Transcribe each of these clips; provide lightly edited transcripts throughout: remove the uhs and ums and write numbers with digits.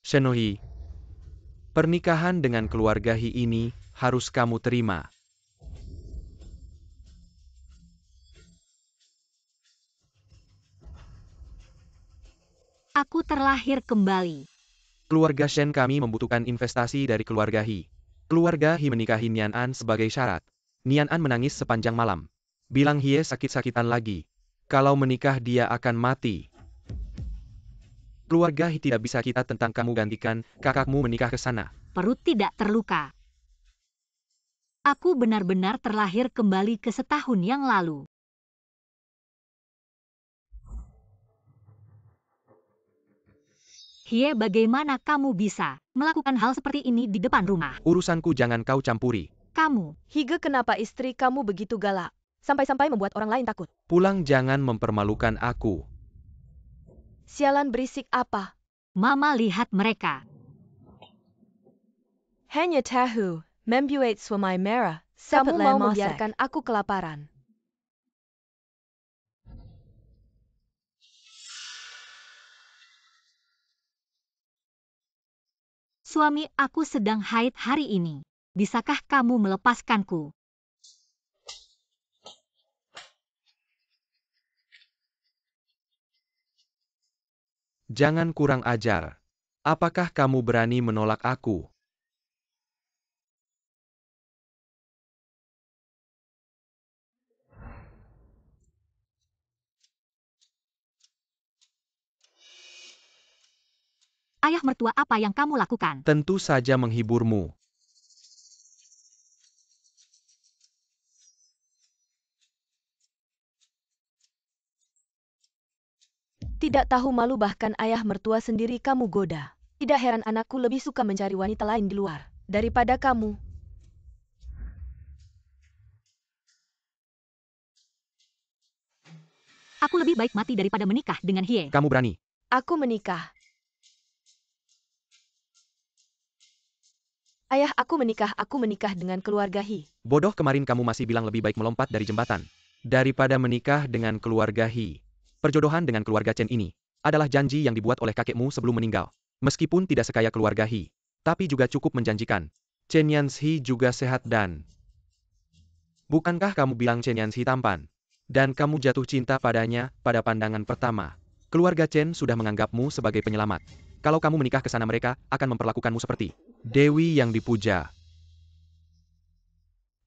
Shenohi, pernikahan dengan keluarga Hi ini harus kamu terima. Aku terlahir kembali. Keluarga Shen kami membutuhkan investasi dari keluarga Hi. Keluarga Hi menikahi Nian An sebagai syarat. Nian An menangis sepanjang malam. Bilang Hie sakit-sakitan lagi. Kalau menikah dia akan mati. Keluarga Hi tidak bisa kita tentang kamu gantikan, kakakmu menikah ke sana. Perut tidak terluka. Aku benar-benar terlahir kembali ke setahun yang lalu. Hie, bagaimana kamu bisa melakukan hal seperti ini di depan rumah? Urusanku jangan kau campuri. Kamu, Hige, kenapa istri kamu begitu galak? Sampai-sampai membuat orang lain takut. Pulang jangan mempermalukan aku. Sialan, berisik apa? Mama lihat mereka. Hanya tahu, membuat suami merah. Kamu mau membiarkan aku kelaparan. Suami aku sedang haid hari ini. Bisakah kamu melepaskanku? Jangan kurang ajar. Apakah kamu berani menolak aku? Ayah mertua, apa yang kamu lakukan? Tentu saja menghiburmu. Tidak tahu malu, bahkan ayah mertua sendiri kamu goda. Tidak heran anakku lebih suka mencari wanita lain di luar daripada kamu. Aku lebih baik mati daripada menikah dengan Hie. Kamu berani. Aku menikah. Ayah, aku menikah dengan keluarga Hi. Bodoh, kemarin kamu masih bilang lebih baik melompat dari jembatan daripada menikah dengan keluarga Hi. Perjodohan dengan keluarga Chen ini adalah janji yang dibuat oleh kakekmu sebelum meninggal. Meskipun tidak sekaya keluarga Hi, tapi juga cukup menjanjikan. Chen Yanxi juga sehat dan... Bukankah kamu bilang Chen Yanxi tampan? Dan kamu jatuh cinta padanya pada pandangan pertama. Keluarga Chen sudah menganggapmu sebagai penyelamat. Kalau kamu menikah ke sana, mereka akan memperlakukanmu seperti dewi yang dipuja.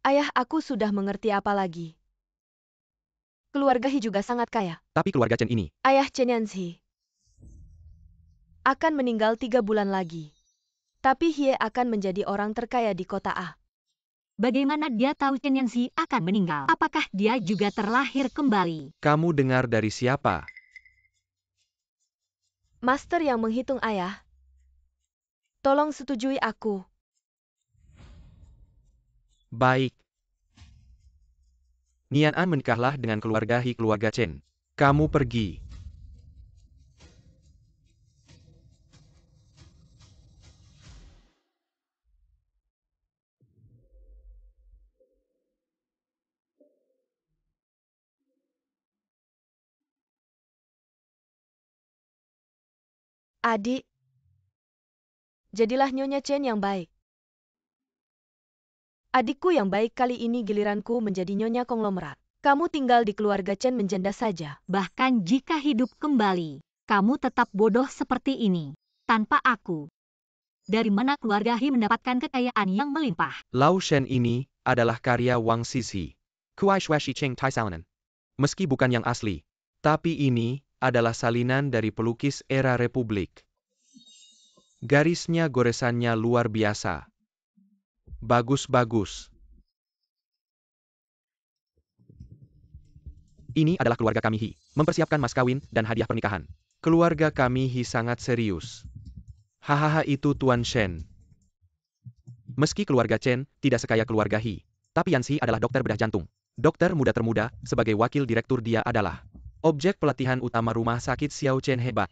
Ayah, aku sudah mengerti apa lagi. Keluarga Hi juga sangat kaya. Tapi keluarga Chen ini... Ayah Chen Yanxi akan meninggal 3 bulan lagi. Tapi Hie akan menjadi orang terkaya di kota A. Bagaimana dia tahu Chen Yanxi akan meninggal? Apakah dia juga terlahir kembali? Kamu dengar dari siapa? Master yang menghitung, ayah. Tolong setujui aku. Baik. Nian An menikahlah dengan keluarga Hi, keluarga Chen. Kamu pergi. Adik, jadilah Nyonya Chen yang baik. Adikku yang baik, kali ini giliranku menjadi Nyonya konglomerat. Kamu tinggal di keluarga Chen menjanda saja. Bahkan jika hidup kembali, kamu tetap bodoh seperti ini. Tanpa aku. Dari mana keluarga Hi mendapatkan kekayaan yang melimpah? Lao Shen ini adalah karya Wang Sisi. Kuai Shui Cheng Tai Saunan. Meski bukan yang asli, tapi ini adalah salinan dari pelukis era Republik. Garisnya, goresannya luar biasa. Bagus-bagus. Ini adalah keluarga kami Hi, mempersiapkan mas kawin dan hadiah pernikahan. Keluarga kami Hi sangat serius. Hahaha, itu Tuan Shen. Meski keluarga Chen tidak sekaya keluarga Hi, tapi Yanxi adalah dokter bedah jantung. Dokter muda termuda, sebagai wakil direktur dia adalah objek pelatihan utama rumah sakit Xiao Chen. Hebat.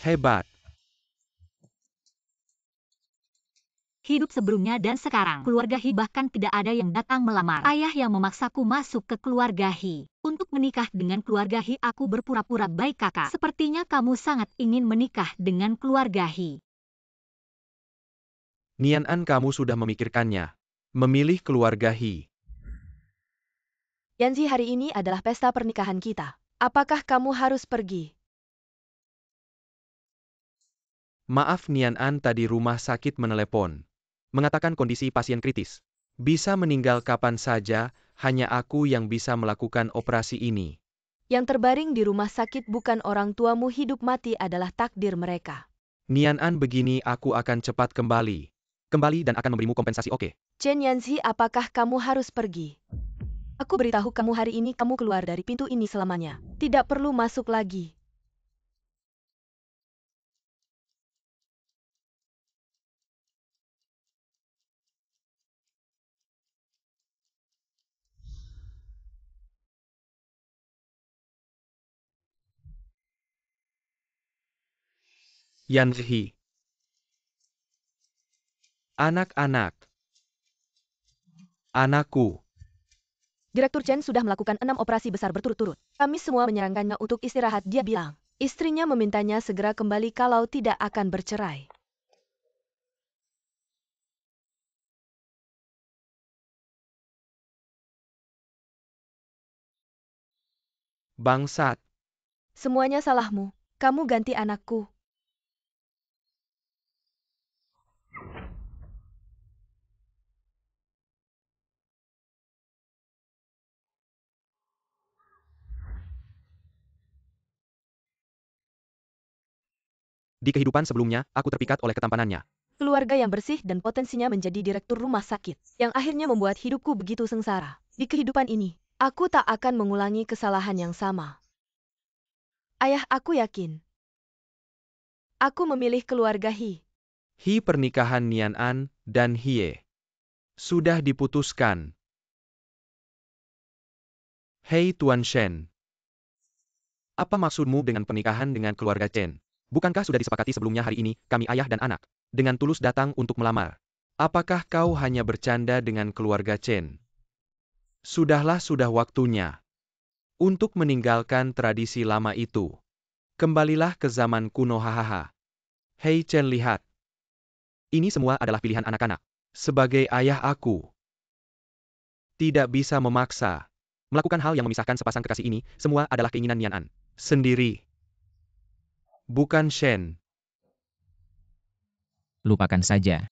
Hebat. Hidup sebelumnya dan sekarang, keluarga Hi bahkan tidak ada yang datang melamar. Ayah yang memaksaku masuk ke keluarga Hi. Untuk menikah dengan keluarga Hi, aku berpura-pura baik, kakak. Sepertinya kamu sangat ingin menikah dengan keluarga Hi. Nian An, kamu sudah memikirkannya. Memilih keluarga He. Yanzi, hari ini adalah pesta pernikahan kita. Apakah kamu harus pergi? Maaf, Nian An, tadi rumah sakit menelepon. Mengatakan kondisi pasien kritis. Bisa meninggal kapan saja, hanya aku yang bisa melakukan operasi ini. Yang terbaring di rumah sakit bukan orang tuamu, hidup mati adalah takdir mereka. Nian An, begini aku akan cepat kembali. Kembali dan akan memberimu kompensasi, oke? Chen Yanzi, apakah kamu harus pergi? Aku beritahu kamu, hari ini kamu keluar dari pintu ini selamanya. Tidak perlu masuk lagi. Yanzi. Anak-anak. Anakku. Direktur Chen sudah melakukan 6 operasi besar berturut-turut. Kami semua menyarankannya untuk istirahat, dia bilang. Istrinya memintanya segera kembali kalau tidak akan bercerai. Bangsat. Semuanya salahmu. Kamu ganti anakku. Di kehidupan sebelumnya, aku terpikat oleh ketampanannya. Keluarga yang bersih dan potensinya menjadi direktur rumah sakit, yang akhirnya membuat hidupku begitu sengsara. Di kehidupan ini, aku tak akan mengulangi kesalahan yang sama. Ayah, aku yakin. Aku memilih keluarga He. He, pernikahan Nian An dan Hie sudah diputuskan. Hei Tuan Shen. Apa maksudmu dengan pernikahan dengan keluarga Chen? Bukankah sudah disepakati sebelumnya hari ini, kami ayah dan anak, dengan tulus datang untuk melamar? Apakah kau hanya bercanda dengan keluarga Chen? Sudah waktunya untuk meninggalkan tradisi lama itu. Kembalilah ke zaman kuno, hahaha. Hei Chen, lihat. Ini semua adalah pilihan anak-anak. Sebagai ayah, aku tidak bisa memaksa. Melakukan hal yang memisahkan sepasang kekasih ini, semua adalah keinginan Nian An sendiri. Bukan Shen. Lupakan saja.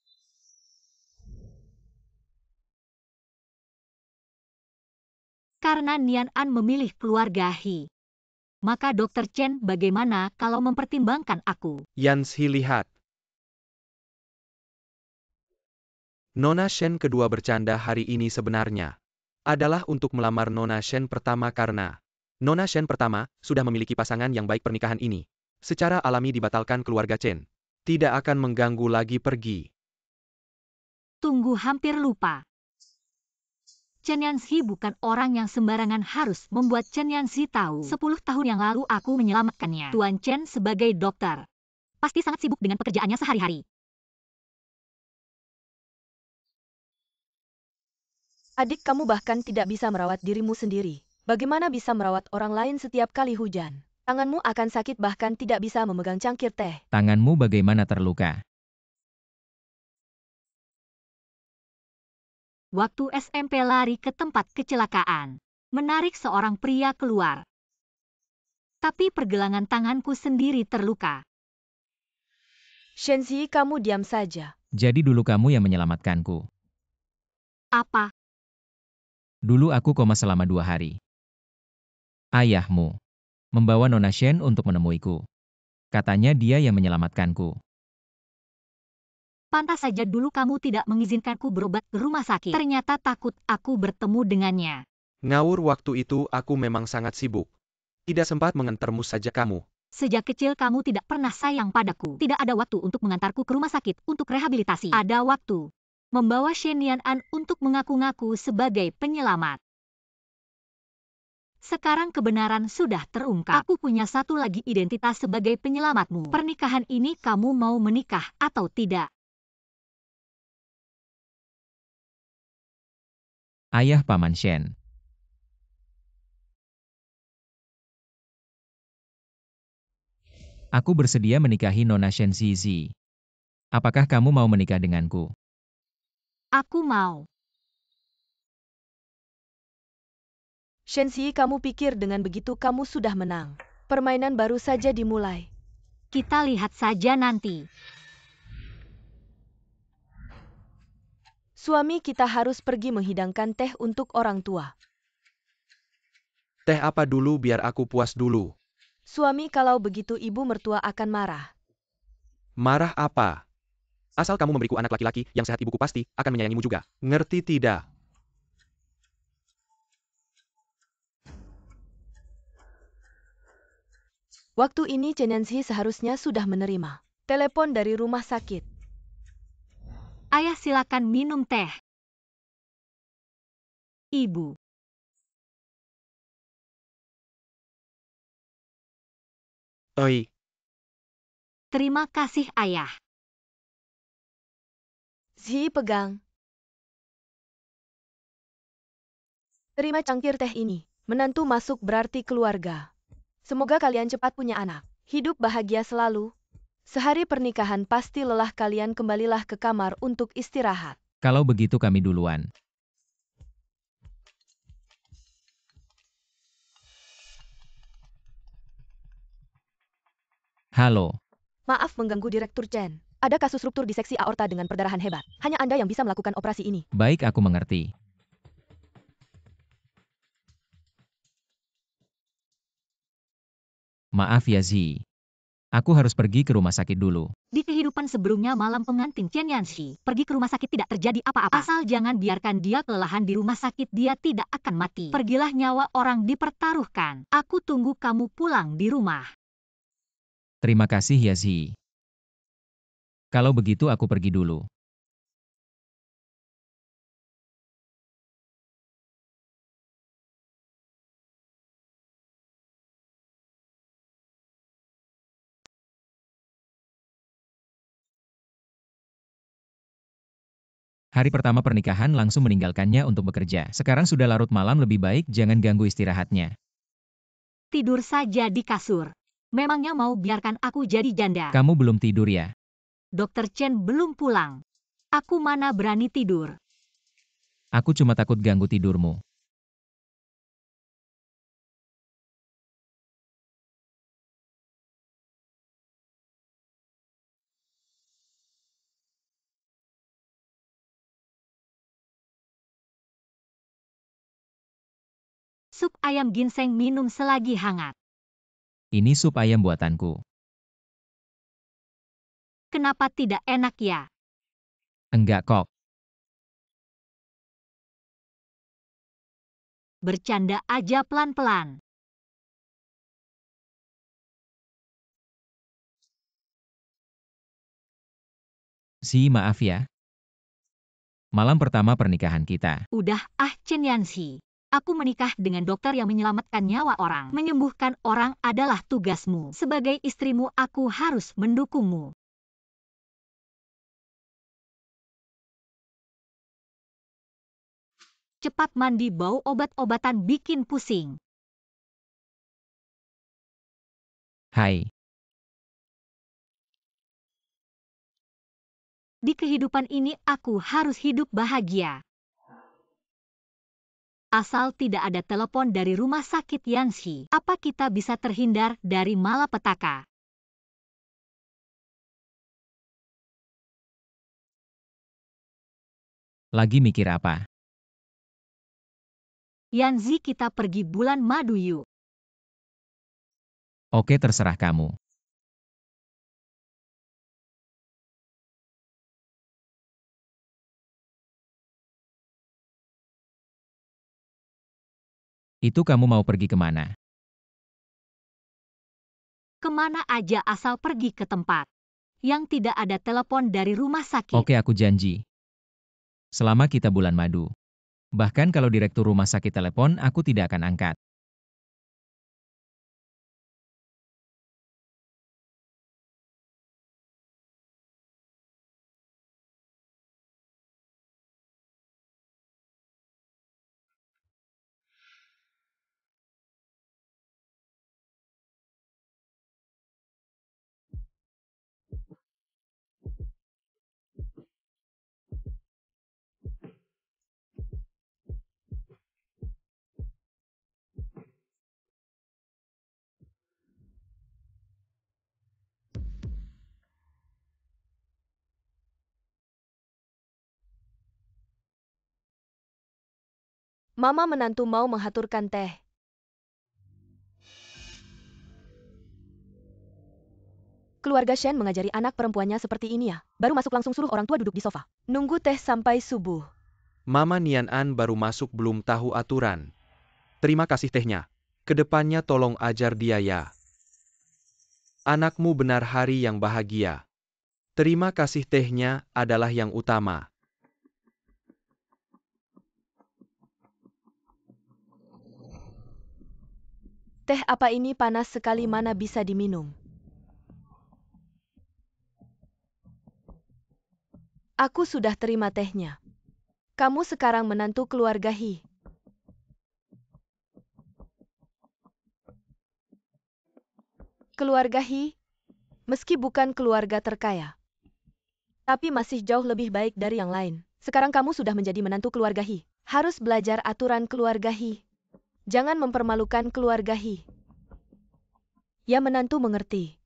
Karena Nian An memilih keluarga He. Maka Dr. Chen, bagaimana kalau mempertimbangkan aku? Yanzi, lihat. Nona Shen kedua bercanda hari ini sebenarnya adalah untuk melamar Nona Shen pertama karena Nona Shen pertama sudah memiliki pasangan yang baik. Pernikahan ini secara alami dibatalkan keluarga Chen. Tidak akan mengganggu lagi pergi. Tunggu, hampir lupa. Chen Yanzi bukan orang yang sembarangan, harus membuat Chen Yanzi tahu. 10 tahun yang lalu aku menyelamatkannya. Tuan Chen sebagai dokter pasti sangat sibuk dengan pekerjaannya sehari-hari. Adik, kamu bahkan tidak bisa merawat dirimu sendiri. Bagaimana bisa merawat orang lain setiap kali hujan? Tanganmu akan sakit, bahkan tidak bisa memegang cangkir teh. Tanganmu bagaimana terluka? Waktu SMP lari ke tempat kecelakaan, menarik seorang pria keluar. Tapi pergelangan tanganku sendiri terluka. Shenzi, kamu diam saja. Jadi dulu kamu yang menyelamatkanku. Apa? Dulu aku koma selama 2 hari. Ayahmu membawa Nona Shen untuk menemuiku. Katanya dia yang menyelamatkanku. Pantas saja dulu kamu tidak mengizinkanku berobat ke rumah sakit. Ternyata takut aku bertemu dengannya. Ngawur, waktu itu aku memang sangat sibuk. Tidak sempat mengantarmu saja kamu. Sejak kecil kamu tidak pernah sayang padaku. Tidak ada waktu untuk mengantarku ke rumah sakit untuk rehabilitasi. Ada waktu membawa Shen Nian An untuk mengaku-ngaku sebagai penyelamat. Sekarang kebenaran sudah terungkap. Aku punya satu lagi identitas sebagai penyelamatmu. Pernikahan ini kamu mau menikah atau tidak? Ayah Paman Shen. Aku bersedia menikahi Nona Shen Zizi. Apakah kamu mau menikah denganku? Aku mau. Shenxi, kamu pikir dengan begitu kamu sudah menang. Permainan baru saja dimulai. Kita lihat saja nanti. Suami kita harus pergi menghidangkan teh untuk orang tua. Teh apa dulu biar aku puas dulu. Suami, kalau begitu ibu mertua akan marah. Marah apa? Asal kamu memberiku anak laki-laki yang sehat, ibuku pasti akan menyayangimu juga. Ngerti tidak? Waktu ini Chen Yanxi seharusnya sudah menerima telepon dari rumah sakit. Ayah, silakan minum teh. Ibu. Oi, Terima kasih, Ayah. Zi, pegang. Terima cangkir teh ini. Menantu masuk berarti keluarga. Semoga kalian cepat punya anak. Hidup bahagia selalu. Sehari pernikahan pasti lelah, kalian kembalilah ke kamar untuk istirahat. Kalau begitu kami duluan. Halo, Maaf mengganggu Direktur Chen. Ada kasus ruptur di seksi aorta dengan perdarahan hebat. Hanya Anda yang bisa melakukan operasi ini. baik, aku mengerti. Maaf ya Zi. Aku harus pergi ke rumah sakit dulu. Di kehidupan sebelumnya, malam pengantin Chen Yanxi pergi ke rumah sakit tidak terjadi apa-apa. Asal jangan biarkan dia kelelahan di rumah sakit, dia tidak akan mati. Pergilah, nyawa orang dipertaruhkan. Aku tunggu kamu pulang di rumah. Terima kasih ya Zi. Kalau begitu aku pergi dulu. Hari pertama pernikahan langsung meninggalkannya untuk bekerja. Sekarang sudah larut malam, lebih baik jangan ganggu istirahatnya. Tidur saja di kasur. Memangnya mau biarkan aku jadi janda? Kamu belum tidur ya? Dokter Chen belum pulang. Aku mana berani tidur. Aku cuma takut ganggu tidurmu. Sup ayam ginseng minum selagi hangat. Ini sup ayam buatanku. Kenapa tidak enak ya? Enggak kok. Bercanda aja, pelan-pelan. Zi, maaf ya. Malam pertama pernikahan kita. Udah Chen Yanxi. Aku menikah dengan dokter yang menyelamatkan nyawa orang. Menyembuhkan orang adalah tugasmu. Sebagai istrimu, aku harus mendukungmu. Cepat mandi, bau obat-obatan bikin pusing. Hai. Di kehidupan ini aku harus hidup bahagia. Asal tidak ada telepon dari rumah sakit Yanxi, apa kita bisa terhindar dari malapetaka? Lagi mikir apa? Yanxi, kita pergi bulan madu yuk. Oke, terserah kamu. Itu kamu mau pergi kemana? Kemana aja asal pergi ke tempat yang tidak ada telepon dari rumah sakit. Oke, aku janji. Selama kita bulan madu. Bahkan kalau direktur rumah sakit telepon, aku tidak akan angkat. Mama menantu mau menghaturkan teh. Keluarga Shen mengajari anak perempuannya seperti ini ya. Baru masuk langsung suruh orang tua duduk di sofa. Nunggu teh sampai subuh. Mama Nian An baru masuk belum tahu aturan. Terima kasih tehnya. Kedepannya tolong ajar dia ya. Anakmu benar hari yang bahagia. Terima kasih tehnya adalah yang utama. Teh apa ini panas sekali, mana bisa diminum. Aku sudah terima tehnya. Kamu sekarang menantu keluarga He. Keluarga He, meski bukan keluarga terkaya, tapi masih jauh lebih baik dari yang lain. Sekarang kamu sudah menjadi menantu keluarga He. Harus belajar aturan keluarga He. Jangan mempermalukan keluarga He. Ya, menantu mengerti.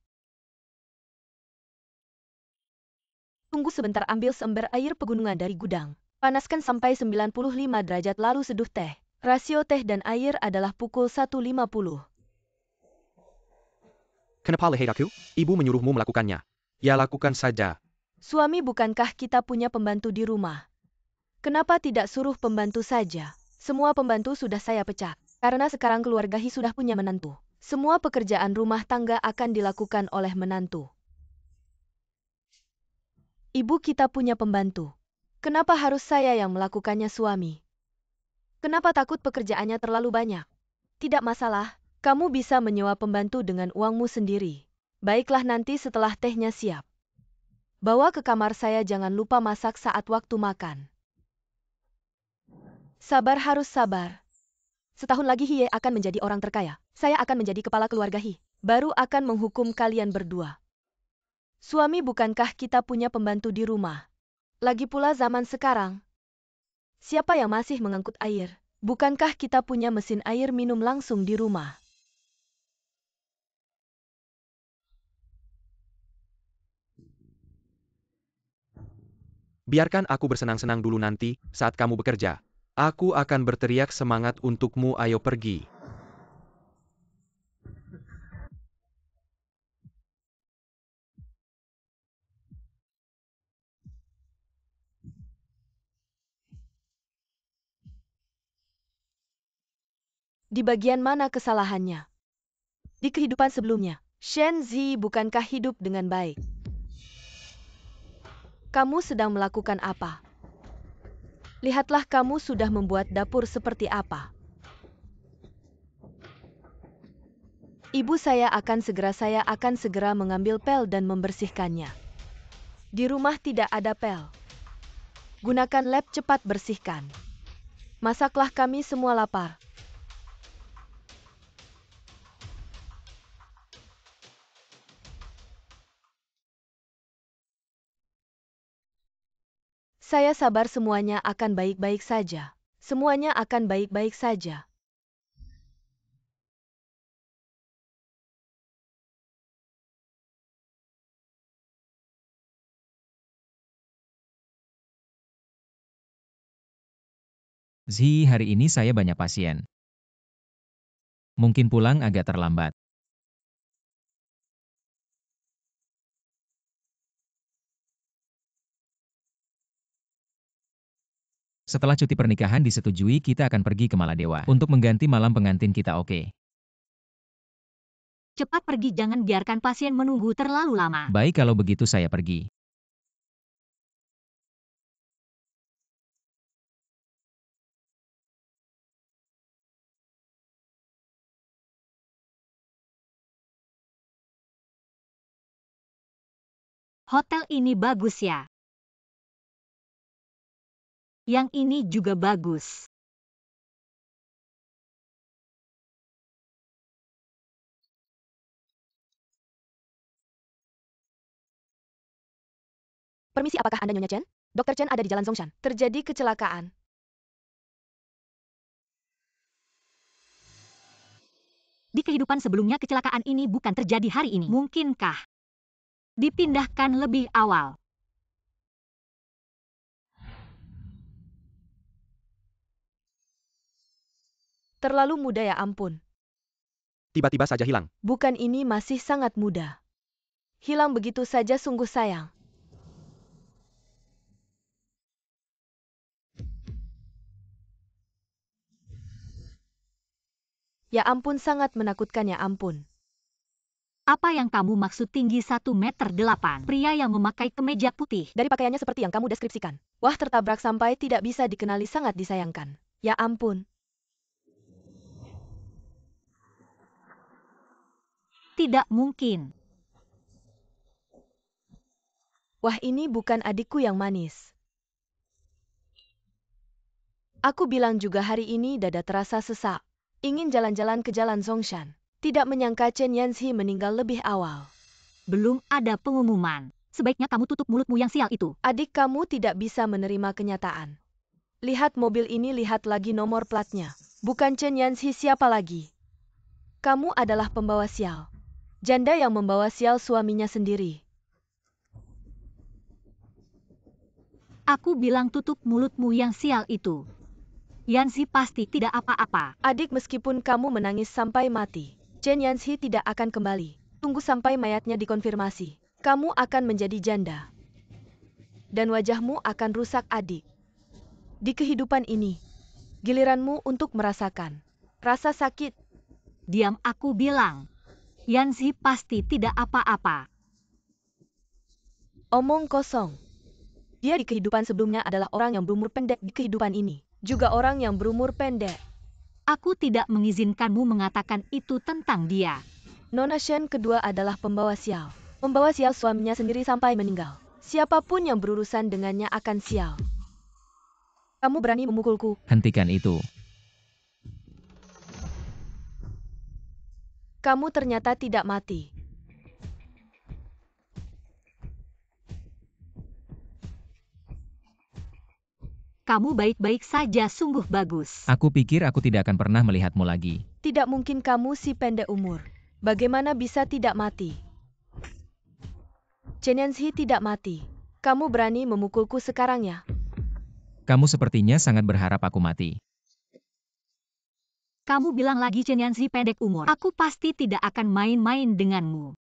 Tunggu sebentar, ambil seember air pegunungan dari gudang. Panaskan sampai 95 derajat lalu seduh teh. Rasio teh dan air adalah pukul 1.50. Kenapa leher aku? Ibu menyuruhmu melakukannya. Ya lakukan saja. Suami, bukankah kita punya pembantu di rumah? Kenapa tidak suruh pembantu saja? Semua pembantu sudah saya pecat. Karena sekarang keluarga He sudah punya menantu. Semua pekerjaan rumah tangga akan dilakukan oleh menantu. Ibu, kita punya pembantu. Kenapa harus saya yang melakukannya, suami? Kenapa takut pekerjaannya terlalu banyak? Tidak masalah, kamu bisa menyewa pembantu dengan uangmu sendiri. Baiklah, nanti setelah tehnya siap. Bawa ke kamar saya, jangan lupa masak saat waktu makan. Sabar, harus sabar. Setahun lagi Hye akan menjadi orang terkaya. Saya akan menjadi kepala keluarga He. Baru akan menghukum kalian berdua. Suami, bukankah kita punya pembantu di rumah? Lagi pula zaman sekarang, siapa yang masih mengangkut air? Bukankah kita punya mesin air minum langsung di rumah? Biarkan aku bersenang-senang dulu, nanti, saat kamu bekerja. Aku akan berteriak semangat untukmu, ayo pergi. Di bagian mana kesalahannya? Di kehidupan sebelumnya, Shen Zi bukankah hidup dengan baik? Kamu sedang melakukan apa? Lihatlah kamu sudah membuat dapur seperti apa. Ibu, saya akan segera mengambil pel dan membersihkannya. Di rumah tidak ada pel. Gunakan lap cepat bersihkan. Masaklah, kami semua lapar. Saya sabar, semuanya akan baik-baik saja. Semuanya akan baik-baik saja. Zi, hari ini saya banyak pasien. Mungkin pulang agak terlambat. Setelah cuti pernikahan disetujui, kita akan pergi ke Maladewa untuk mengganti malam pengantin kita, oke? Cepat pergi, jangan biarkan pasien menunggu terlalu lama. Baik, kalau begitu saya pergi. Hotel ini bagus ya. Yang ini juga bagus. Permisi, apakah Anda Nyonya Chen? Dr. Chen ada di Jalan Zongshan. Terjadi kecelakaan. Di kehidupan sebelumnya kecelakaan ini bukan terjadi hari ini. Mungkinkah dipindahkan lebih awal? Terlalu muda ya ampun. Tiba-tiba saja hilang. Bukan, ini masih sangat muda. Hilang begitu saja, sungguh sayang. Ya ampun, sangat menakutkan, ya ampun. Apa yang kamu maksud tinggi 1,8 meter? Pria yang memakai kemeja putih. Dari pakaiannya seperti yang kamu deskripsikan. Wah, tertabrak sampai tidak bisa dikenali, sangat disayangkan. Ya ampun. Tidak mungkin. Wah, ini bukan adikku yang manis. Aku bilang juga hari ini dada terasa sesak. Ingin jalan-jalan ke Jalan Zongshan. Tidak menyangka Chen Yanzi meninggal lebih awal. Belum ada pengumuman. Sebaiknya kamu tutup mulutmu yang sial itu. Adik kamu tidak bisa menerima kenyataan. Lihat mobil ini, lihat lagi nomor platnya. Bukan Chen Yanzi, siapa lagi? Kamu adalah pembawa sial. Janda yang membawa sial suaminya sendiri. Aku bilang tutup mulutmu yang sial itu. Yanzi pasti tidak apa-apa. Adik, meskipun kamu menangis sampai mati, Chen Yanzi tidak akan kembali. Tunggu sampai mayatnya dikonfirmasi. Kamu akan menjadi janda. Dan wajahmu akan rusak, adik. Di kehidupan ini, giliranmu untuk merasakan rasa sakit. Diam, aku bilang. Yanzi pasti tidak apa-apa. Omong kosong. Dia di kehidupan sebelumnya adalah orang yang berumur pendek, di kehidupan ini juga orang yang berumur pendek. Aku tidak mengizinkanmu mengatakan itu tentang dia. Nona Shen kedua adalah pembawa sial. Membawa sial suaminya sendiri sampai meninggal. Siapapun yang berurusan dengannya akan sial. Kamu berani memukulku? Hentikan itu. Kamu ternyata tidak mati. Kamu baik-baik saja, sungguh bagus. Aku pikir aku tidak akan pernah melihatmu lagi. Tidak mungkin, kamu si pendek umur. Bagaimana bisa tidak mati? Chen Yanzi tidak mati. Kamu berani memukulku sekarang ya? Kamu sepertinya sangat berharap aku mati. Kamu bilang lagi Chen Yanzi pendek umur. Aku pasti tidak akan main-main denganmu.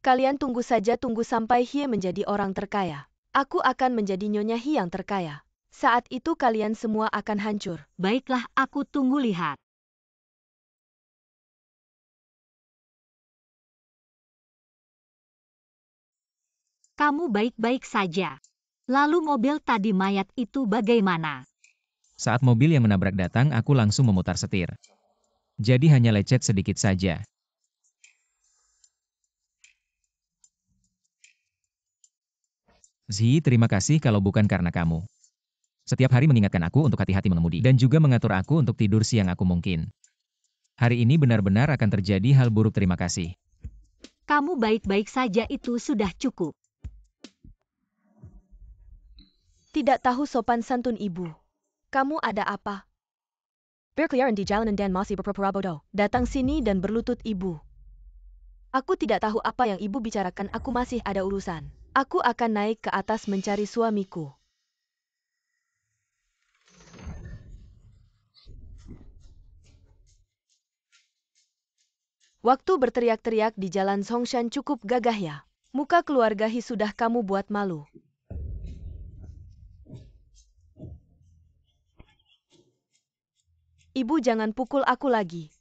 Kalian tunggu saja, tunggu sampai Hie menjadi orang terkaya. Aku akan menjadi Nyonya Hie yang terkaya. Saat itu kalian semua akan hancur. Baiklah, aku tunggu lihat. Kamu baik-baik saja. Lalu mobil tadi mayat itu bagaimana? Saat mobil yang menabrak datang, aku langsung memutar setir. Jadi hanya lecet sedikit saja. Zhi, terima kasih kalau bukan karena kamu. Setiap hari mengingatkan aku untuk hati-hati mengemudi dan juga mengatur aku untuk tidur siang aku mungkin. Hari ini benar-benar akan terjadi hal buruk, terima kasih. Kamu baik-baik saja, itu sudah cukup. Tidak tahu sopan santun ibu. Kamu ada apa? Berkeliaran di jalanan dan masih berpura-pura bodoh. Datang sini dan berlutut ibu. Aku tidak tahu apa yang ibu bicarakan, aku masih ada urusan. Aku akan naik ke atas mencari suamiku. Waktu berteriak-teriak di Jalan Zongshan cukup gagah ya. Muka keluarga Hi sudah kamu buat malu. Ibu, jangan pukul aku lagi.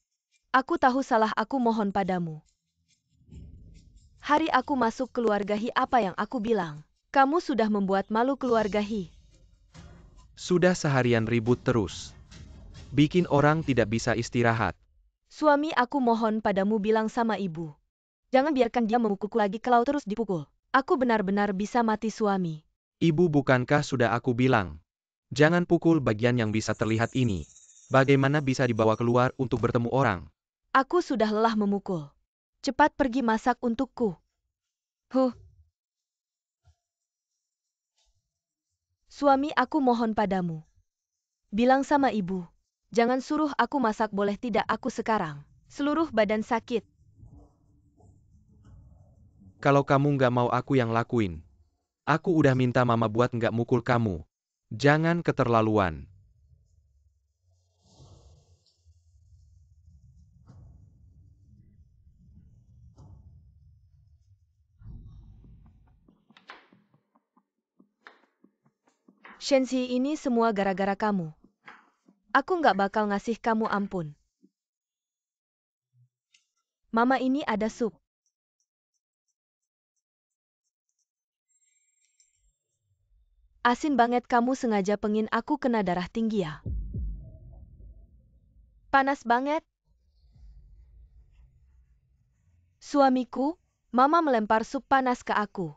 Aku tahu salah aku, mohon padamu. Hari aku masuk keluarga Hi, apa yang aku bilang? Kamu sudah membuat malu keluarga Hi. Sudah seharian ribut terus. Bikin orang tidak bisa istirahat. Suami aku, mohon padamu, bilang sama ibu. Jangan biarkan dia memukulku lagi, kalau terus dipukul. Aku benar-benar bisa mati, suami. Ibu, bukankah sudah aku bilang? Jangan pukul bagian yang bisa terlihat ini. Bagaimana bisa dibawa keluar untuk bertemu orang? Aku sudah lelah memukul. Cepat pergi masak untukku. Suami aku, mohon padamu. Bilang sama ibu. Jangan suruh aku masak, boleh tidak? Aku sekarang seluruh badan sakit. Kalau kamu nggak mau aku yang lakuin. Aku udah minta mama buat nggak mukul kamu. Jangan keterlaluan. Shenzi, ini semua gara-gara kamu. Aku nggak bakal ngasih kamu ampun. Mama, ini ada sup. Asin banget, kamu sengaja pengin aku kena darah tinggi ya? Panas banget. Suamiku, Mama melempar sup panas ke aku.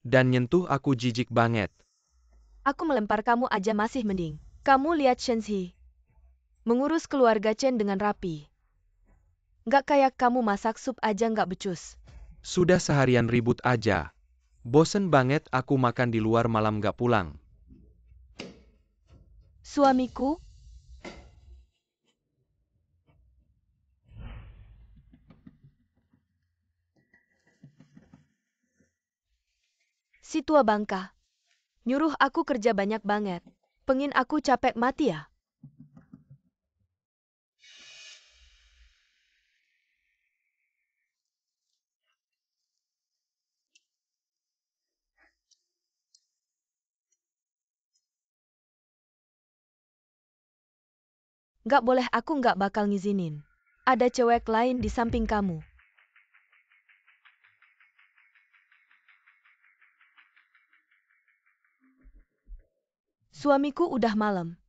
Dan nyentuh aku jijik banget. Aku melempar kamu aja masih mending. Kamu lihat Shenzi. Mengurus keluarga Chen dengan rapi. Nggak kayak kamu masak sup aja nggak becus. Sudah seharian ribut aja. Bosen banget aku makan di luar malam gak pulang. Suamiku, si tua bangka. Nyuruh aku kerja banyak banget. Pengin aku capek mati ya? Nggak boleh, aku nggak bakal ngizinin. Ada cewek lain di samping kamu. Suamiku, udah malam.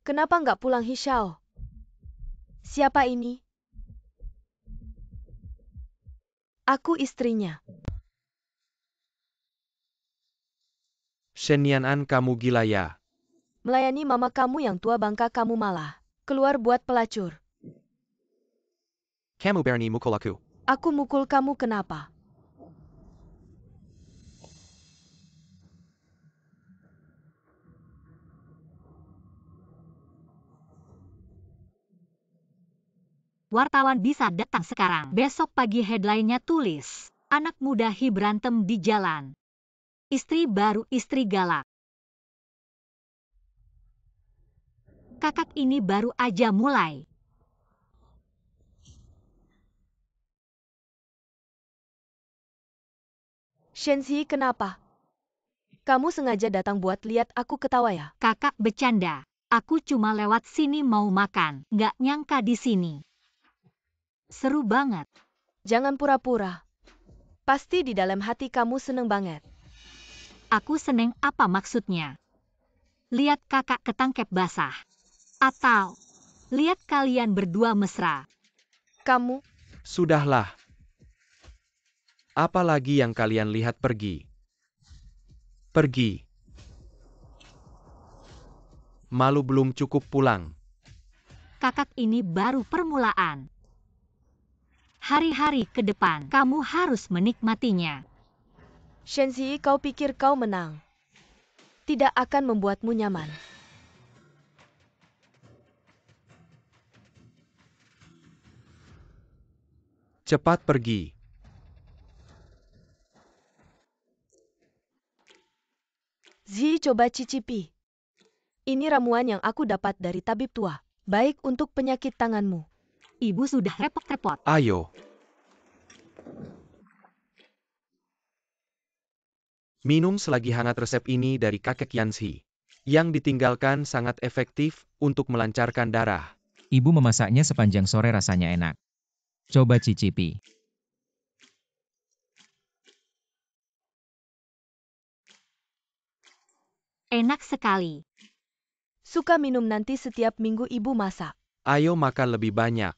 Kenapa nggak pulang Hishao? Siapa ini? Aku istrinya. Shenian-an, kamu gila ya? Melayani mama kamu yang tua bangka, kamu malah keluar buat pelacur. Kamu berani mukul aku. Aku mukul kamu kenapa? Wartawan bisa datang sekarang. Besok pagi headline-nya tulis, anak muda Hi berantem di jalan. Istri baru istri galak. Kakak ini baru aja mulai. Shenzi, kenapa? Kamu sengaja datang buat lihat aku ketawa ya? Kakak bercanda. Aku cuma lewat sini mau makan. Nggak nyangka di sini. Seru banget. Jangan pura-pura. Pasti di dalam hati kamu seneng banget. Aku seneng apa maksudnya? Lihat kakak ketangkep basah. Atau lihat kalian berdua mesra. Kamu, Sudahlah. Apalagi yang kalian lihat, pergi. Pergi. Malu belum cukup pulang. Kakak ini baru permulaan. Hari-hari ke depan kamu harus menikmatinya. Shenzi, kau pikir kau menang? Tidak akan membuatmu nyaman. Cepat pergi. Zi, coba cicipi. Ini ramuan yang aku dapat dari tabib tua. Baik untuk penyakit tanganmu. Ibu sudah repot-repot. Ayo. Minum selagi hangat resep ini dari kakek Yanshi. Yang ditinggalkan sangat efektif untuk melancarkan darah. Ibu memasaknya sepanjang sore, rasanya enak. Coba cicipi. Enak sekali. Suka minum, nanti setiap minggu ibu masak. Ayo makan lebih banyak.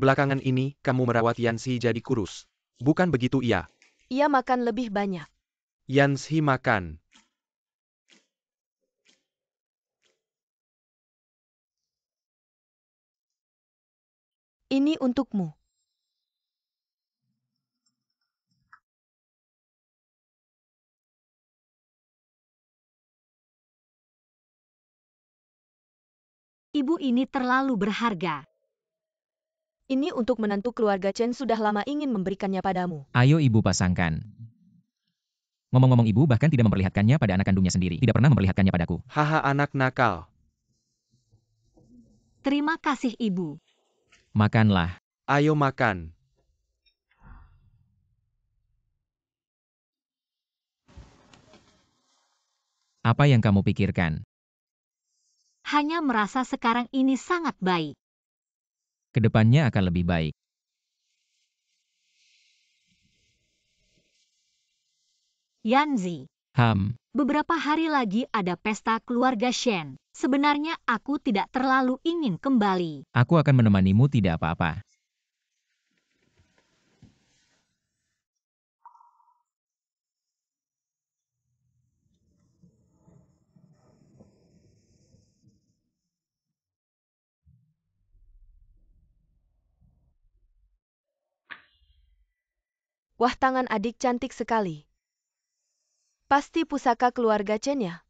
Belakangan ini, kamu merawat Yanshi jadi kurus. Bukan begitu iya? Ia makan lebih banyak. Yanshi makan. Ini untukmu. Ibu ini terlalu berharga. Ini untuk menantu keluarga Chen, sudah lama ingin memberikannya padamu. Ayo ibu pasangkan. Ngomong-ngomong, ibu bahkan tidak memperlihatkannya pada anak kandungnya sendiri. Tidak pernah memperlihatkannya padaku. Haha, anak nakal. Terima kasih ibu. Makanlah. Ayo makan. Apa yang kamu pikirkan? Hanya merasa sekarang ini sangat baik. Kedepannya akan lebih baik. Yanzi, beberapa hari lagi ada pesta keluarga Shen. Sebenarnya aku tidak terlalu ingin kembali. Aku akan menemanimu tidak apa-apa. Wah, tangan adik cantik sekali. Pasti pusaka keluarga Chen ya?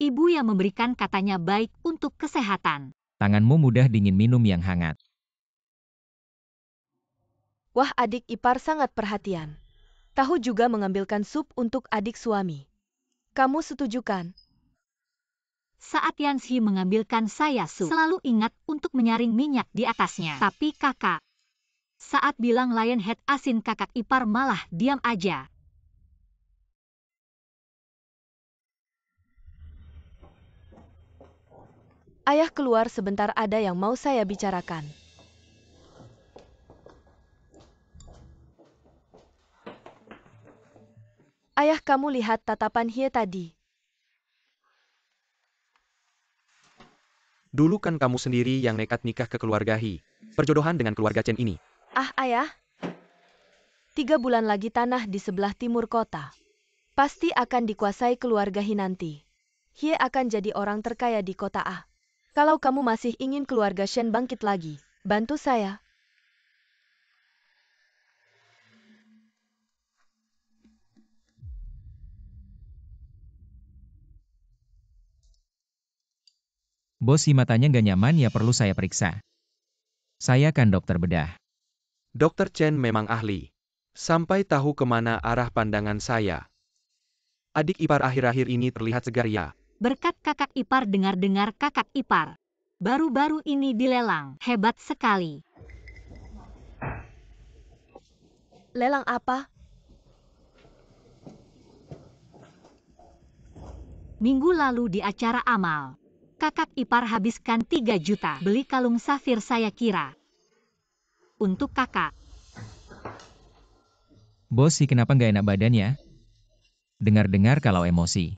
Ibu yang memberikan katanya baik untuk kesehatan. Tanganmu mudah dingin minum yang hangat. Wah, adik ipar sangat perhatian. Tahu juga mengambilkan sup untuk adik suami. Kamu setuju kan? Saat Yanzi mengambilkan saya sup, selalu ingat untuk menyaring minyak di atasnya. Tapi kakak, saat bilang lionhead asin kakak ipar malah diam aja. Ayah keluar sebentar, ada yang mau saya bicarakan. Ayah, kamu lihat tatapan Hie tadi. Dulu kan kamu sendiri yang nekat nikah ke keluarga He. Perjodohan dengan keluarga Chen ini. Ah, ayah. 3 bulan lagi tanah di sebelah timur kota. Pasti akan dikuasai keluarga He nanti. Hie akan jadi orang terkaya di kota A. Kalau kamu masih ingin keluarga Shen bangkit lagi, bantu saya. Bos, si matanya nggak nyaman ya, perlu saya periksa. Saya kan dokter bedah. Dokter Chen memang ahli. Sampai tahu kemana arah pandangan saya. Adik ipar akhir-akhir ini terlihat segar ya. Berkat kakak ipar, dengar-dengar kakak ipar baru-baru ini dilelang. Hebat sekali. Lelang apa? Minggu lalu di acara amal, kakak ipar habiskan 3 juta beli kalung safir, saya kira. Untuk kakak. Bos, si kenapa nggak enak badan ya? Dengar-dengar kalau emosi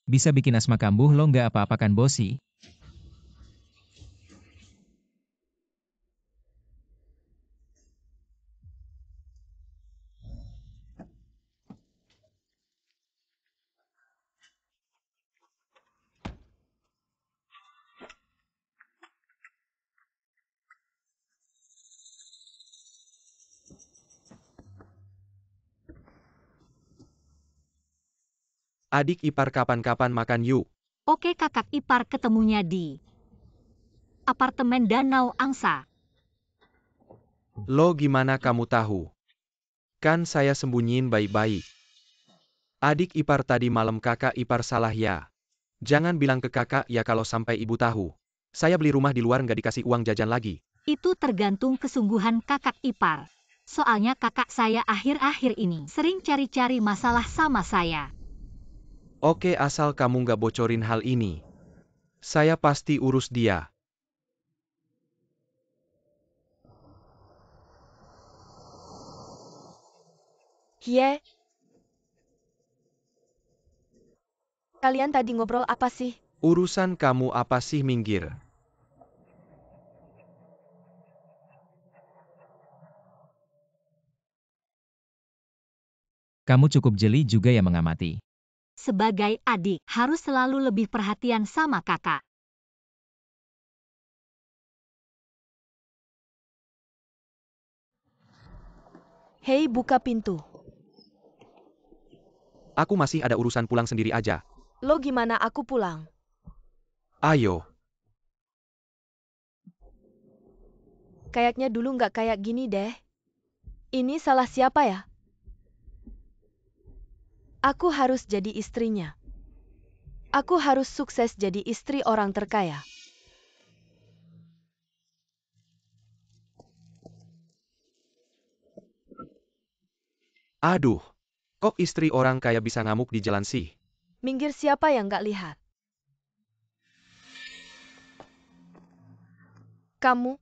bisa bikin asma kambuh, lo nggak apa-apa kan bos si? Adik ipar kapan-kapan makan yuk. Oke, kakak ipar, ketemunya di apartemen Danau Angsa. Lo gimana kamu tahu? Kan saya sembunyiin baik-baik. Adik ipar, tadi malam kakak ipar salah ya. Jangan bilang ke kakak ya kalau sampai ibu tahu. Saya beli rumah di luar nggak dikasih uang jajan lagi. Itu tergantung kesungguhan kakak ipar. Soalnya kakak saya akhir-akhir ini sering cari-cari masalah sama saya. Oke, asal kamu nggak bocorin hal ini. Saya pasti urus dia. Hie? Kalian tadi ngobrol apa sih? Urusan kamu apa sih, minggir. Kamu cukup jeli juga ya mengamati. Sebagai adik, harus selalu lebih perhatian sama kakak. Hei, buka pintu. Aku masih ada urusan, pulang sendiri aja. Lo gimana aku pulang? Ayo. Kayaknya dulu nggak kayak gini deh. Ini salah siapa ya? Aku harus jadi istrinya. Aku harus sukses jadi istri orang terkaya. Aduh. Kok istri orang kaya bisa ngamuk di jalan sih? Minggir, siapa yang gak lihat? Kamu,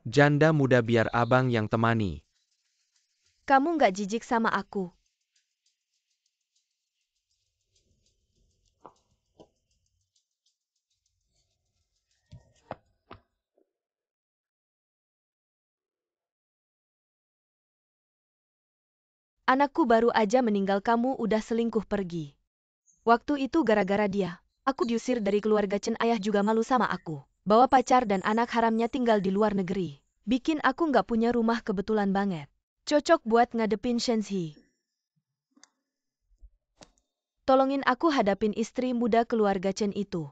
Janda muda, biar abang yang temani. kamu gak jijik sama aku. Anakku baru aja meninggal, kamu udah selingkuh pergi. Waktu itu gara-gara dia. Aku diusir dari keluarga Chen, ayah juga malu sama aku. Bawa pacar dan anak haramnya tinggal di luar negeri. Bikin aku nggak punya rumah, kebetulan banget. Cocok buat ngadepin Shenzi. Tolongin aku hadapin istri muda keluarga Chen itu.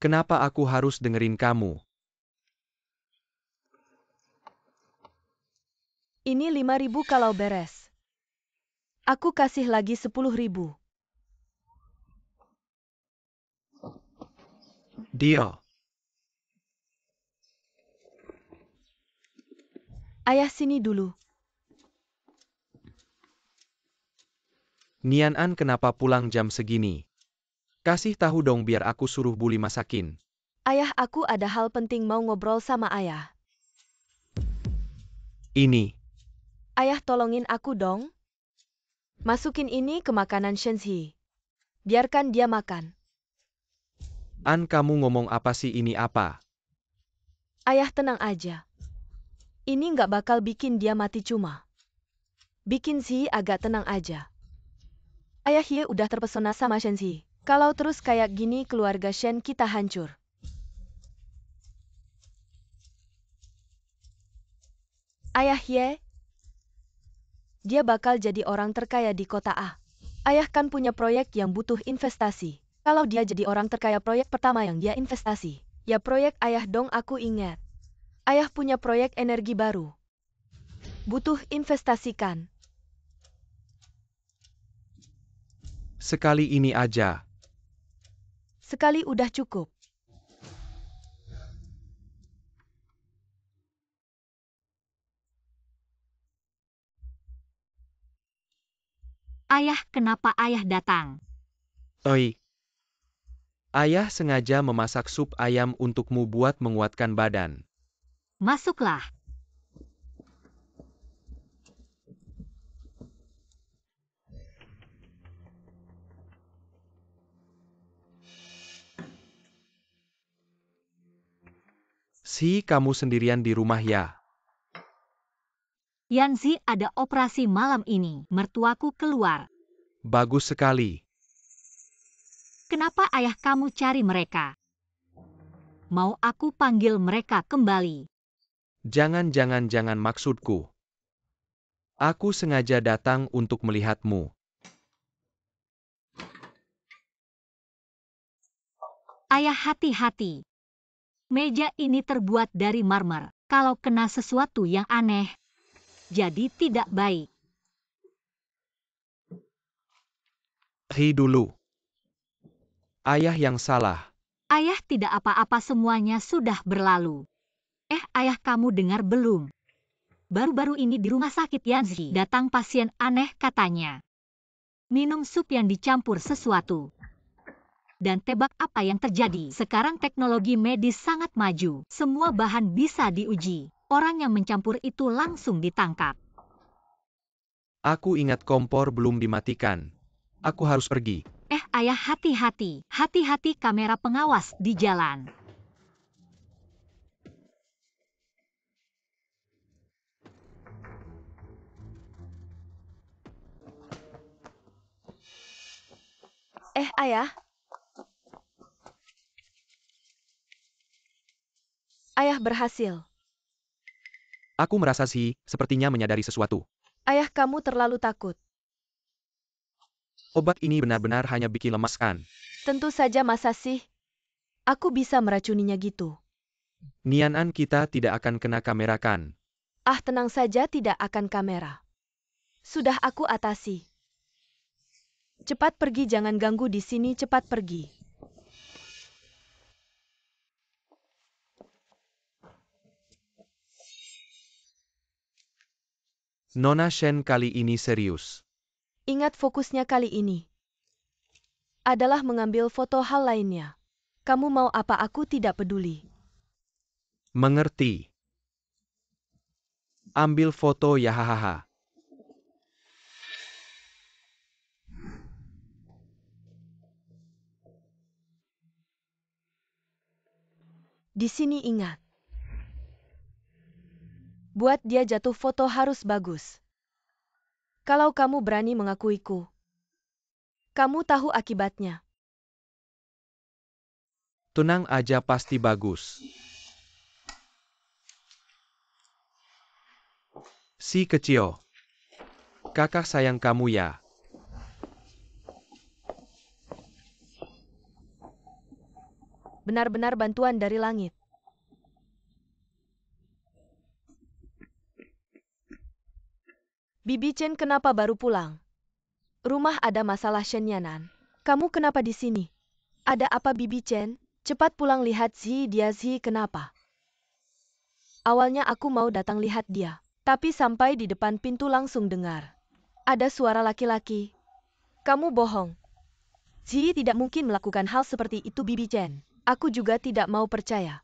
Kenapa aku harus dengerin kamu? Ini 5.000 kalau beres. Aku kasih lagi 10.000. Deal. Ayah, sini dulu. Nian An kenapa pulang jam segini? Kasih tahu dong biar aku suruh Buli masakin. Ayah, aku ada hal penting mau ngobrol sama ayah. Ini. Ayah, tolongin aku dong. Masukin ini ke makanan Shenzi. Biarkan dia makan. An, kamu ngomong apa sih, ini apa? Ayah, tenang aja. Ini nggak bakal bikin dia mati, cuma bikin Zi agak tenang aja. Ayah Hie udah terpesona sama Shenzi. Kalau terus kayak gini keluarga Shen kita hancur. Ayah Hie, dia bakal jadi orang terkaya di kota A. Ayah kan punya proyek yang butuh investasi. Kalau dia jadi orang terkaya, proyek pertama yang dia investasi, ya proyek ayah dong. Aku ingat. Ayah punya proyek energi baru. Butuh investasikan. Sekali ini aja. Sekali udah cukup. Ayah, kenapa ayah datang? Oi. Ayah sengaja memasak sup ayam untukmu buat menguatkan badan. Masuklah. Si, kamu sendirian di rumah ya? Yanzi ada operasi malam ini. Mertuaku keluar. Bagus sekali. Kenapa ayah kamu cari mereka? Mau aku panggil mereka kembali? Jangan maksudku. Aku sengaja datang untuk melihatmu. Ayah, hati-hati. Meja ini terbuat dari marmer. Kalau kena sesuatu yang aneh, jadi tidak baik. Dulu. Ayah yang salah. Ayah tidak apa-apa, semuanya sudah berlalu. Ayah kamu dengar belum? Baru-baru ini di rumah sakit Yanzi datang pasien aneh katanya. Minum sup yang dicampur sesuatu. Dan tebak apa yang terjadi? Sekarang teknologi medis sangat maju. Semua bahan bisa diuji. Orang yang mencampur itu langsung ditangkap. Aku ingat kompor belum dimatikan. Aku harus pergi. Ayah, hati-hati. Hati-hati, kamera pengawas di jalan. Ayah. Ayah berhasil. Aku merasa Si sepertinya menyadari sesuatu. Ayah, kamu terlalu takut. Obat ini benar-benar hanya bikin lemas kan? Tentu saja, masa sih? Aku bisa meracuninya gitu. Nian An, kita tidak akan kena kamera kan? Ah, tenang saja, tidak akan kamera. Sudah aku atasi. Cepat pergi, jangan ganggu di sini, cepat pergi. Nona Shen kali ini serius. Ingat fokusnya kali ini adalah mengambil foto hal lainnya. Kamu mau apa aku tidak peduli. Mengerti. Ambil foto ya hahaha. Di sini ingat. Buat dia jatuh foto harus bagus. Kalau kamu berani mengakuiku, kamu tahu akibatnya. Tenang aja pasti bagus. Si kecil. Kakak sayang kamu ya. Benar-benar bantuan dari langit. Bibi Chen kenapa baru pulang? Rumah ada masalah Shen Yanan. Kamu kenapa di sini? Ada apa Bibi Chen? Cepat pulang lihat dia kenapa? Awalnya aku mau datang lihat dia. Tapi sampai di depan pintu langsung dengar. Ada suara laki-laki. Kamu bohong. Tidak mungkin melakukan hal seperti itu Bibi Chen. Aku juga tidak mau percaya.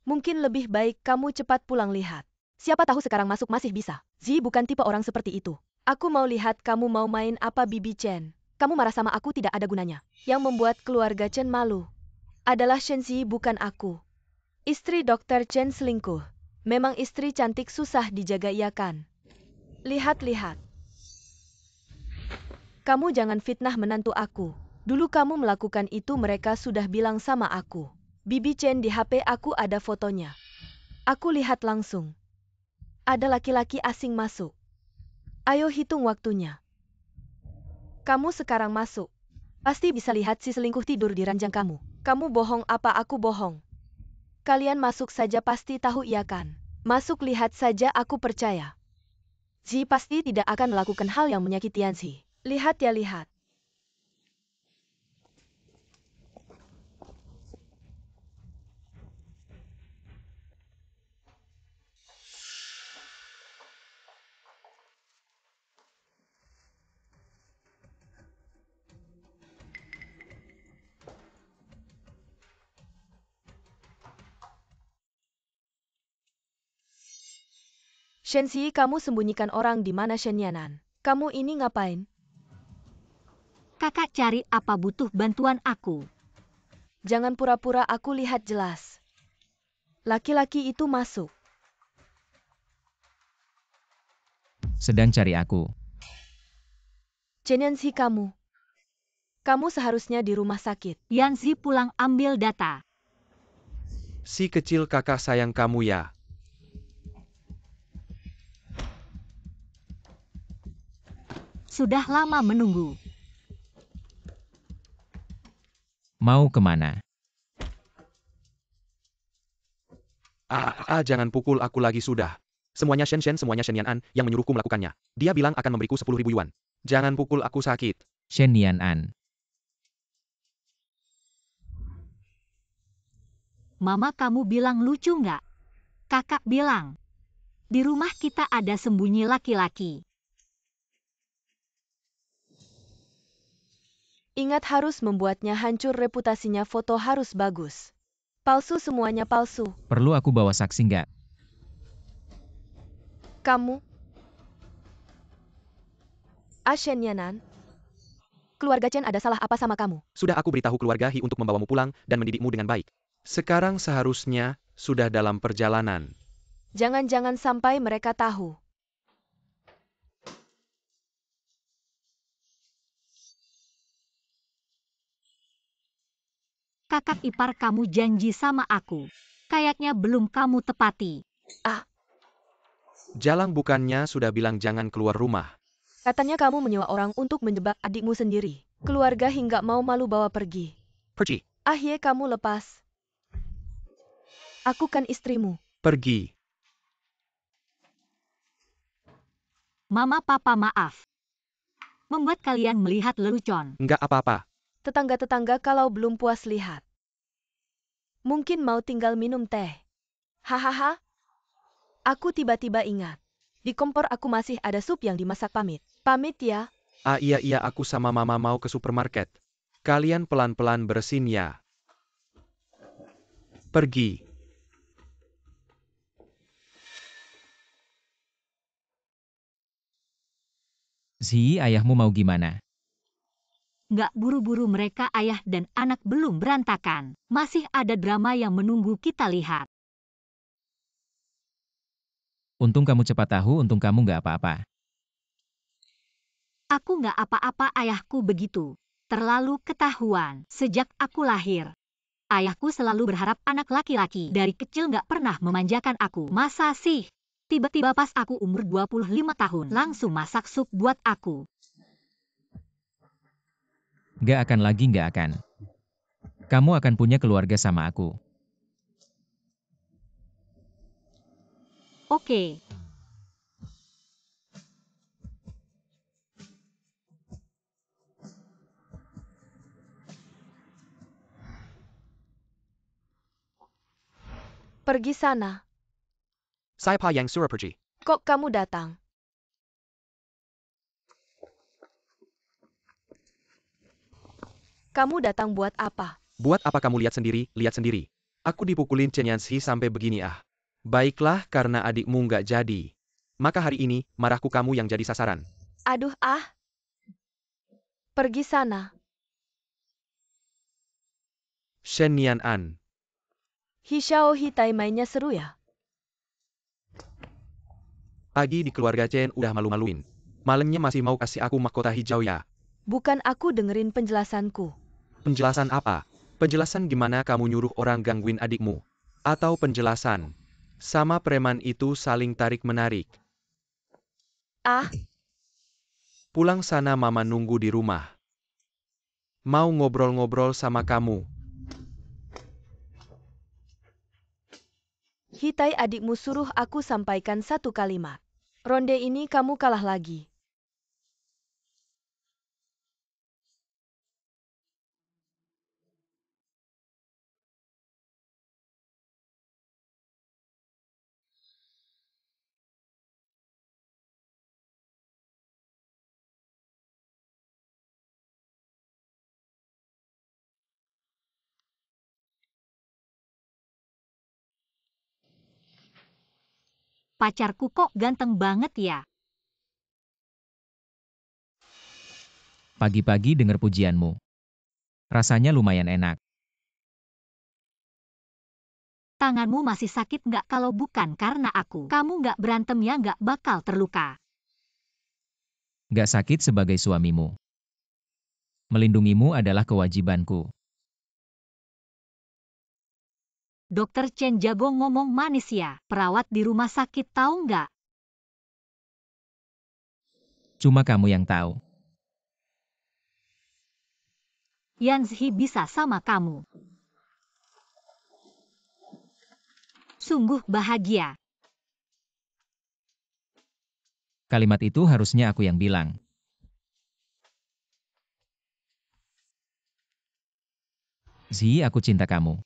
Mungkin lebih baik kamu cepat pulang lihat. Siapa tahu sekarang masuk masih bisa. Bukan tipe orang seperti itu. Aku mau lihat kamu mau main apa Bibi Chen. Kamu marah sama aku tidak ada gunanya. Yang membuat keluarga Chen malu adalah Shen Zi bukan aku. Istri Dr. Chen selingkuh. Memang istri cantik susah dijaga iya kan? Lihat-lihat. Kamu jangan fitnah menantu aku. Dulu kamu melakukan itu mereka sudah bilang sama aku. Bibi Chen di HP aku ada fotonya. Aku lihat langsung. Ada laki-laki asing masuk. Ayo hitung waktunya. Kamu sekarang masuk. Pasti bisa lihat si selingkuh tidur di ranjang kamu. Kamu bohong apa aku bohong? Kalian masuk saja pasti tahu iya kan? Masuk lihat saja aku percaya. Pasti tidak akan melakukan hal yang menyakiti Yanzi. Lihat ya lihat. Shen Zi, kamu sembunyikan orang di mana Shen Yanan? Kamu ini ngapain? Kakak cari apa butuh bantuan aku? Jangan pura-pura aku lihat jelas. Laki-laki itu masuk. Sedang cari aku. Chen Yanzi kamu. Kamu seharusnya di rumah sakit. Yanzi pulang ambil data. Si kecil kakak sayang kamu ya. Sudah lama menunggu. Mau kemana? Jangan pukul aku lagi sudah. Semuanya Shen semuanya Shen Yanan yang menyuruhku melakukannya. Dia bilang akan memberiku 10.000 yuan. Jangan pukul aku sakit. Shen Yanan. Mama kamu bilang lucu nggak? Kakak bilang. Di rumah kita ada sembunyi laki-laki. Ingat harus membuatnya hancur reputasinya foto harus bagus. Palsu semuanya palsu. Perlu aku bawa saksi nggak? Kamu? Shen Yanan? Keluarga Chen ada salah apa sama kamu? Sudah aku beritahu keluarga Hi untuk membawamu pulang dan mendidikmu dengan baik. Sekarang seharusnya sudah dalam perjalanan. Jangan-jangan sampai mereka tahu. Kakak ipar kamu janji sama aku. Kayaknya belum kamu tepati. Jalang bukannya sudah bilang jangan keluar rumah. Katanya kamu menyewa orang untuk menjebak adikmu sendiri. Keluarga hingga mau malu bawa pergi. Pergi. Kamu lepas. Aku kan istrimu. Pergi. Mama papa maaf. Membuat kalian melihat lelucon. Nggak apa-apa. Tetangga-tetangga kalau belum puas lihat. Mungkin mau tinggal minum teh. Hahaha. Aku tiba-tiba ingat. Di kompor aku masih ada sup yang dimasak. Pamit. Pamit ya. Ah iya aku sama mama mau ke supermarket. Kalian pelan-pelan bersin ya. Pergi. Zi, ayahmu mau gimana? Nggak buru-buru, mereka ayah dan anak belum berantakan. Masih ada drama yang menunggu kita lihat. Untung kamu cepat tahu, untung kamu nggak apa-apa. Aku nggak apa-apa, ayahku begitu. Terlalu ketahuan. Sejak aku lahir, ayahku selalu berharap anak laki-laki. Dari kecil nggak pernah memanjakan aku. Masa sih? Tiba-tiba pas aku umur 25 tahun, langsung masak sup buat aku. Nggak akan lagi, nggak akan. Kamu akan punya keluarga sama aku. Oke. Pergi sana. Saya Pa yang suruh pergi. Kok kamu datang? Kamu datang buat apa? Buat apa kamu lihat sendiri. Aku dipukulin Chen Yanxi sampai begini ah. Baiklah, karena adikmu nggak jadi. Maka hari ini, marahku kamu yang jadi sasaran. Aduh ah. Pergi sana. Shen Nian An. Hishao Hitai mainnya seru ya? Pagi di keluarga Chen udah malu-maluin. Malamnya masih mau kasih aku mahkota hijau ya. Bukan aku dengerin penjelasanku. Penjelasan apa? Penjelasan gimana kamu nyuruh orang gangguin adikmu? Atau penjelasan sama preman itu saling tarik-menarik? Ah, Pulang sana, mama nunggu di rumah. Mau ngobrol-ngobrol sama kamu. Hitai adikmu suruh aku sampaikan satu kalimat. Ronde ini kamu kalah lagi. Pacarku kok ganteng banget ya? Pagi-pagi dengar pujianmu. Rasanya lumayan enak. Tanganmu masih sakit nggak? Kalau bukan karena aku, kamu nggak berantem ya, nggak bakal terluka. Nggak sakit sebagai suamimu. Melindungimu adalah kewajibanku. Dokter Chen jago ngomong manis ya. Perawat di rumah sakit tahu nggak? Cuma kamu yang tahu. Yanzhi bisa sama kamu. Sungguh bahagia. Kalimat itu harusnya aku yang bilang. Zi, aku cinta kamu.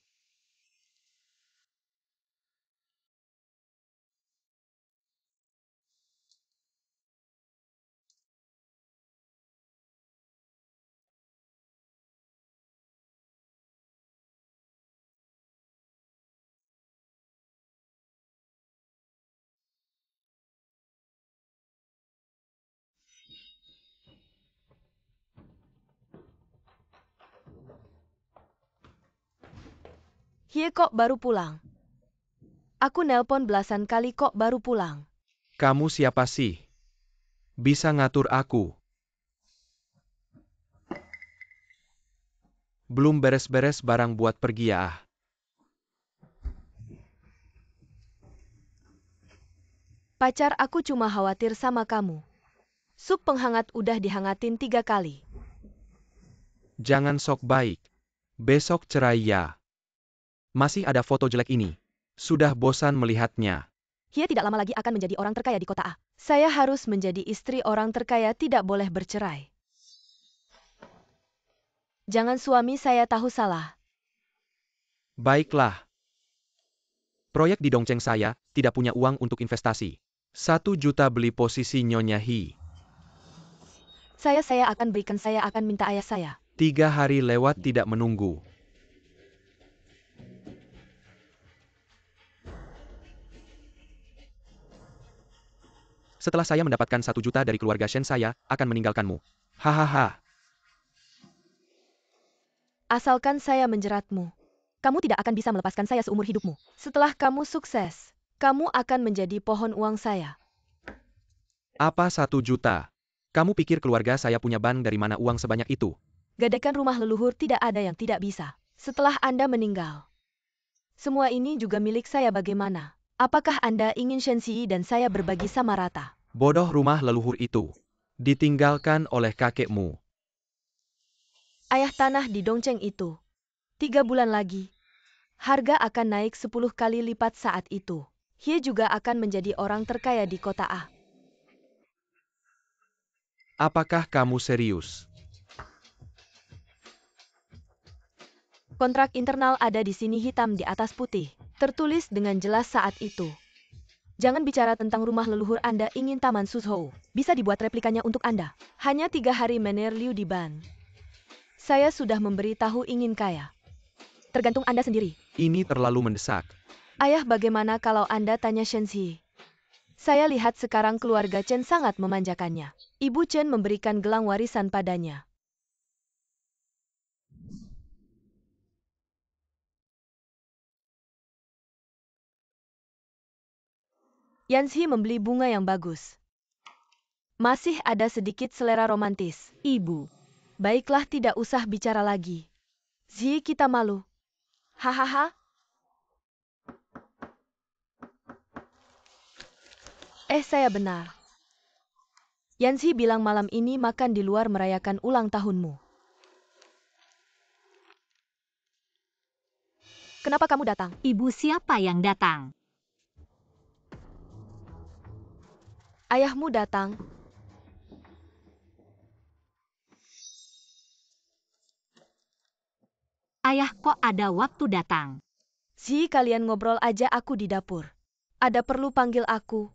Hie kok baru pulang? Aku nelpon belasan kali kok baru pulang. Kamu siapa sih? Bisa ngatur aku? Belum beres-beres barang buat pergi ya ah. Pacar aku cuma khawatir sama kamu. Sup penghangat udah dihangatin 3 kali. Jangan sok baik. Besok cerai ya. Masih ada foto jelek ini. Sudah bosan melihatnya. Hie tidak lama lagi akan menjadi orang terkaya di kota A. Saya harus menjadi istri orang terkaya, tidak boleh bercerai. Jangan suami saya tahu salah. Baiklah. Proyek di Dongcheng saya tidak punya uang untuk investasi. 1 juta beli posisi Nyonya He. Saya akan berikan, saya akan minta ayah saya. 3 hari lewat tidak menunggu. Setelah saya mendapatkan 1 juta dari keluarga Shen, saya akan meninggalkanmu. Hahaha. Asalkan saya menjeratmu, kamu tidak akan bisa melepaskan saya seumur hidupmu. Setelah kamu sukses, kamu akan menjadi pohon uang saya. Apa 1 juta? Kamu pikir keluarga saya punya bank dari mana uang sebanyak itu? Gadaikan rumah leluhur tidak ada yang tidak bisa. Setelah Anda meninggal, semua ini juga milik saya. Bagaimana? Apakah Anda ingin Shenxi dan saya berbagi sama rata? Bodoh, rumah leluhur itu ditinggalkan oleh kakekmu. Ayah, tanah di Dongcheng itu 3 bulan lagi, harga akan naik 10 kali lipat. Saat itu, Hie juga akan menjadi orang terkaya di kota A. Apakah kamu serius? Kontrak internal ada di sini, hitam di atas putih. Tertulis dengan jelas saat itu. Jangan bicara tentang rumah leluhur Anda, ingin Taman Suzhou. Bisa dibuat replikanya untuk Anda. Hanya 3 hari mener Liu di ban. Saya sudah memberitahu ingin kaya. Tergantung Anda sendiri. Ini terlalu mendesak. Ayah, bagaimana kalau Anda tanya Shenxi? Saya lihat sekarang keluarga Chen sangat memanjakannya. Ibu Chen memberikan gelang warisan padanya. Yanxi membeli bunga yang bagus. Masih ada sedikit selera romantis. Ibu. Baiklah, tidak usah bicara lagi. Zi, kita malu. Hahaha. Saya benar. Yanxi bilang malam ini makan di luar merayakan ulang tahunmu. Kenapa kamu datang? Ibu, siapa yang datang? Ayahmu datang. Ayah, kok ada waktu datang? Zi, kalian ngobrol aja, aku di dapur. Ada perlu panggil aku?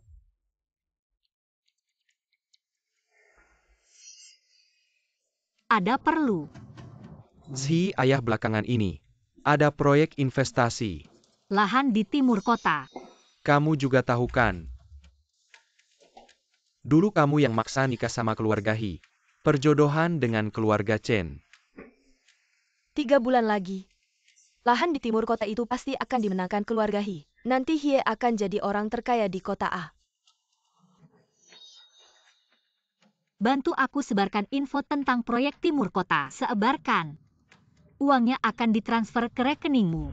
Ada perlu. Zi, ayah belakangan ini ada proyek investasi. Lahan di timur kota. Kamu juga tahu kan? Dulu kamu yang maksa nikah sama keluarga He. Perjodohan dengan keluarga Chen. 3 bulan lagi. Lahan di timur kota itu pasti akan dimenangkan keluarga He. Nanti Hie akan jadi orang terkaya di kota A. Bantu aku sebarkan info tentang proyek timur kota. Sebarkan. Uangnya akan ditransfer ke rekeningmu.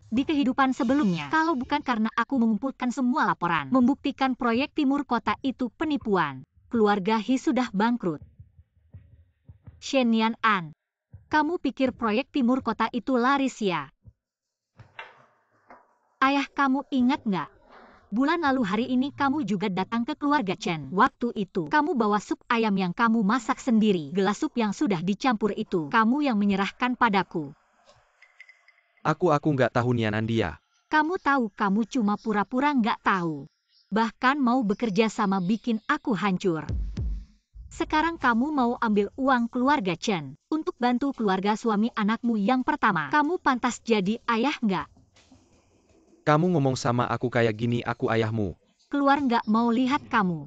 Di kehidupan sebelumnya, kalau bukan karena aku mengumpulkan semua laporan, membuktikan proyek timur kota itu penipuan, keluarga He sudah bangkrut. Shen Yan An, kamu pikir proyek timur kota itu laris ya? Ayah, kamu ingat nggak? Bulan lalu hari ini kamu juga datang ke keluarga Chen. Waktu itu, kamu bawa sup ayam yang kamu masak sendiri. Gelas sup yang sudah dicampur itu, kamu yang menyerahkan padaku. Aku nggak tahu nianan dia. Kamu tahu, kamu cuma pura-pura nggak tahu. Bahkan mau bekerja sama bikin aku hancur. Sekarang kamu mau ambil uang keluarga Chen untuk bantu keluarga suami anakmu yang pertama. Kamu pantas jadi ayah nggak? Kamu ngomong sama aku kayak gini, aku ayahmu. Keluar, nggak mau lihat kamu.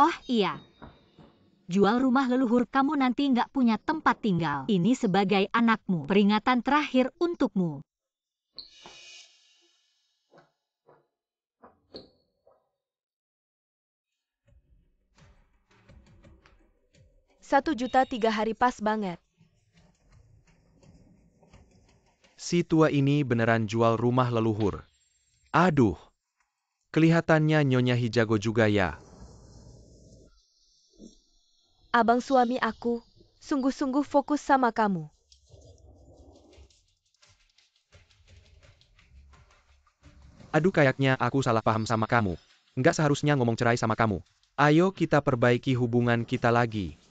Oh iya. Jual rumah leluhur kamu, nanti nggak punya tempat tinggal. Ini sebagai anakmu, peringatan terakhir untukmu. Rp1.000.000 3 hari pas banget. Si tua ini beneran jual rumah leluhur. Aduh. Kelihatannya Nyonya He jago juga ya. Abang suami aku, sungguh-sungguh fokus sama kamu. Aduh, kayaknya aku salah paham sama kamu. Nggak seharusnya ngomong cerai sama kamu. Ayo kita perbaiki hubungan kita lagi.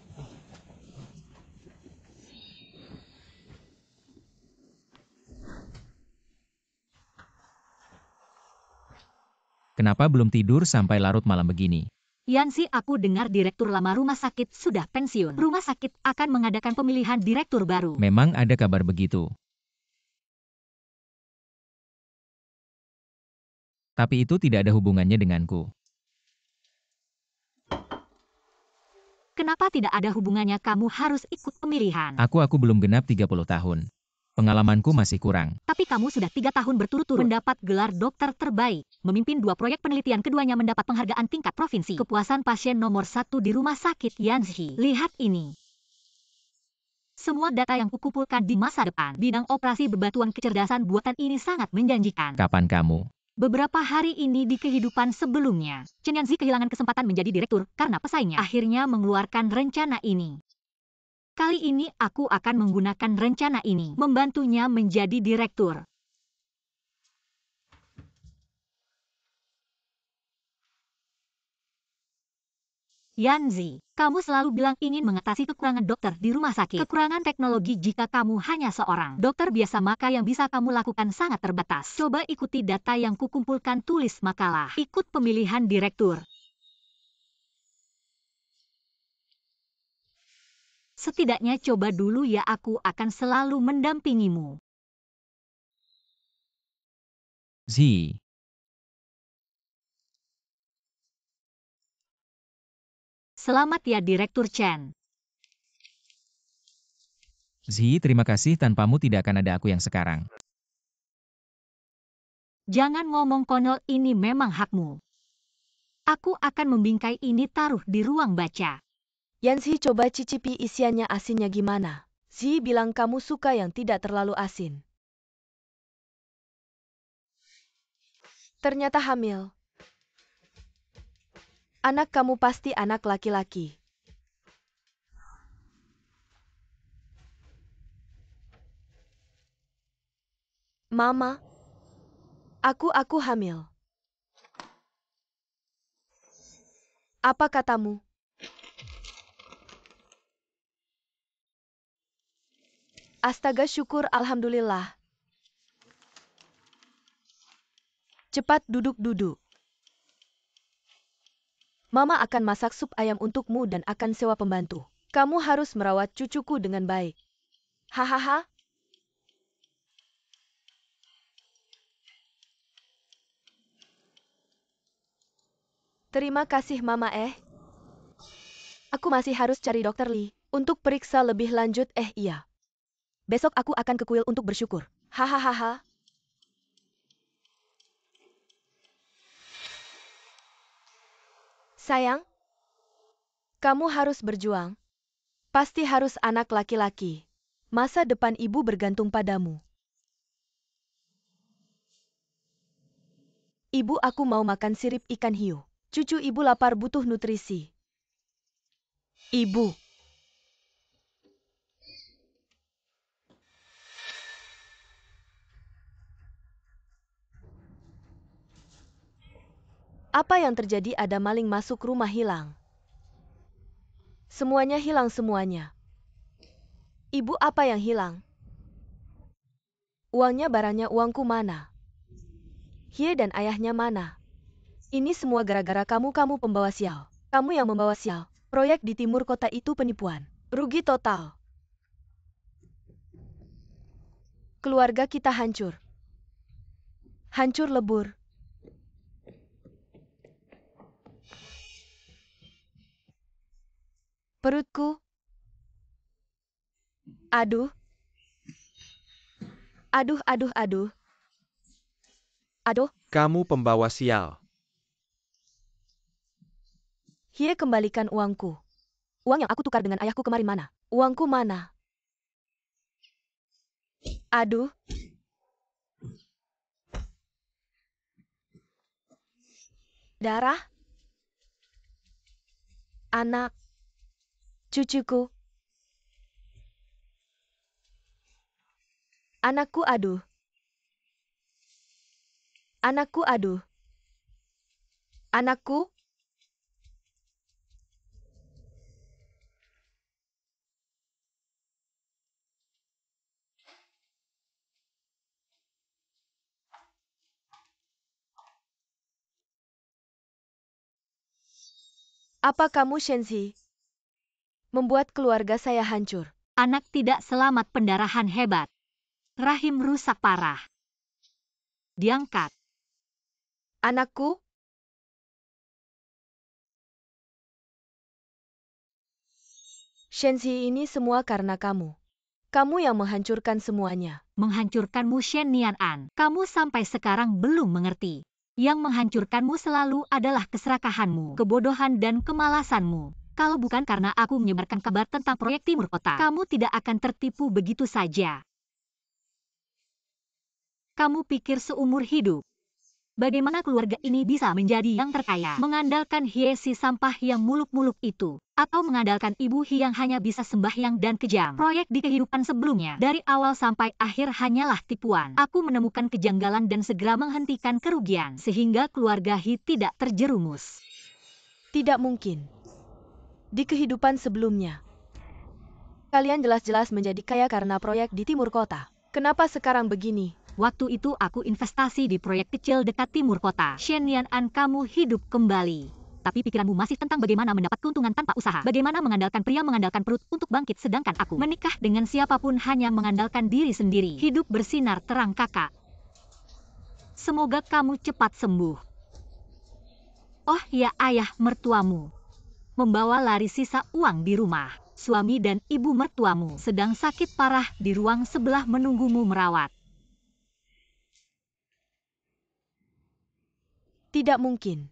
Kenapa belum tidur sampai larut malam begini? Yanzi, aku dengar direktur lama rumah sakit sudah pensiun. Rumah sakit akan mengadakan pemilihan direktur baru. Memang ada kabar begitu. Tapi itu tidak ada hubungannya denganku. Kenapa tidak ada hubungannya kamu harus ikut pemilihan? Aku belum genap 30 tahun. Pengalamanku masih kurang. Tapi kamu sudah 3 tahun berturut-turut mendapat gelar dokter terbaik. Memimpin 2 proyek penelitian, keduanya mendapat penghargaan tingkat provinsi. Kepuasan pasien nomor 1 di rumah sakit Yanzi. Lihat ini. Semua data yang kukumpulkan di masa depan. Bidang operasi bebatuan kecerdasan buatan ini sangat menjanjikan. Kapan kamu? Beberapa hari ini di kehidupan sebelumnya, Chen Yanzi kehilangan kesempatan menjadi direktur karena pesaingnya akhirnya mengeluarkan rencana ini. Kali ini aku akan menggunakan rencana ini, membantunya menjadi direktur. Yanzi, kamu selalu bilang ingin mengatasi kekurangan dokter di rumah sakit. Kekurangan teknologi jika kamu hanya seorang dokter biasa, maka yang bisa kamu lakukan sangat terbatas. Coba ikuti data yang kukumpulkan, tulis makalah, ikut pemilihan direktur. Setidaknya coba dulu ya, aku akan selalu mendampingimu. Zi. Selamat ya Direktur Chen. Zi, terima kasih, tanpamu tidak akan ada aku yang sekarang. Jangan ngomong konyol, ini memang hakmu. Aku akan membingkai ini, taruh di ruang baca. Yanzi, coba cicipi isiannya, asinnya gimana? Zi bilang kamu suka yang tidak terlalu asin. Ternyata hamil. Anak kamu pasti anak laki-laki. Mama, aku hamil. Apa katamu? Astaga, syukur, alhamdulillah. Cepat duduk-duduk. Mama akan masak sup ayam untukmu dan akan sewa pembantu. Kamu harus merawat cucuku dengan baik. Hahaha. Terima kasih Mama. Aku masih harus cari Dokter Lee untuk periksa lebih lanjut. Iya. Besok aku akan ke kuil untuk bersyukur. Hahaha. Sayang, kamu harus berjuang. Pasti harus anak laki-laki. Masa depan ibu bergantung padamu. Ibu, aku mau makan sirip ikan hiu. Cucu ibu lapar, butuh nutrisi. Ibu. Apa yang terjadi? Ada maling masuk rumah, hilang. Semuanya hilang, semuanya. Ibu, apa yang hilang? Uangnya, barangnya, uangku mana? Hie dan ayahnya mana? Ini semua gara-gara kamu, kamu pembawa sial. Kamu yang membawa sial. Proyek di timur kota itu penipuan. Rugi total. Keluarga kita hancur. Hancur lebur. Perutku. Aduh. Aduh, aduh, aduh. Aduh. Kamu pembawa sial. Hie, kembalikan uangku. Uang yang aku tukar dengan ayahku kemarin mana? Uangku mana? Aduh. Darah. Anak. Cucuku. Anakku, aduh. Anakku, aduh. Anakku. Apa kamu, Shenzi? Membuat keluarga saya hancur. Anak tidak selamat pendarahan hebat. Rahim rusak parah. Diangkat. Anakku? Shenzi, ini semua karena kamu. Kamu yang menghancurkan semuanya. Menghancurkanmu Shen Nianan. Kamu sampai sekarang belum mengerti. Yang menghancurkanmu selalu adalah keserakahanmu, kebodohan dan kemalasanmu. Kalau bukan karena aku menyebarkan kabar tentang proyek Timur Kota, kamu tidak akan tertipu begitu saja. Kamu pikir seumur hidup, bagaimana keluarga ini bisa menjadi yang terkaya? Mengandalkan Hie si sampah yang muluk-muluk itu. Atau mengandalkan Ibu Hi yang hanya bisa sembahyang dan kejam. Proyek di kehidupan sebelumnya, dari awal sampai akhir hanyalah tipuan. Aku menemukan kejanggalan dan segera menghentikan kerugian, sehingga keluarga Hi tidak terjerumus. Tidak mungkin. Di kehidupan sebelumnya, kalian jelas-jelas menjadi kaya karena proyek di Timur Kota. Kenapa sekarang begini? Waktu itu aku investasi di proyek kecil dekat Timur Kota. Shen Nianan, kamu hidup kembali. Tapi pikiranmu masih tentang bagaimana mendapat keuntungan tanpa usaha. Bagaimana mengandalkan pria mengandalkan perut untuk bangkit, sedangkan aku menikah dengan siapapun hanya mengandalkan diri sendiri. Hidup bersinar terang, kakak. Semoga kamu cepat sembuh. Oh ya, ayah mertuamu membawa lari sisa uang di rumah. Suami dan ibu mertuamu sedang sakit parah di ruang sebelah menunggumu merawat. Tidak mungkin.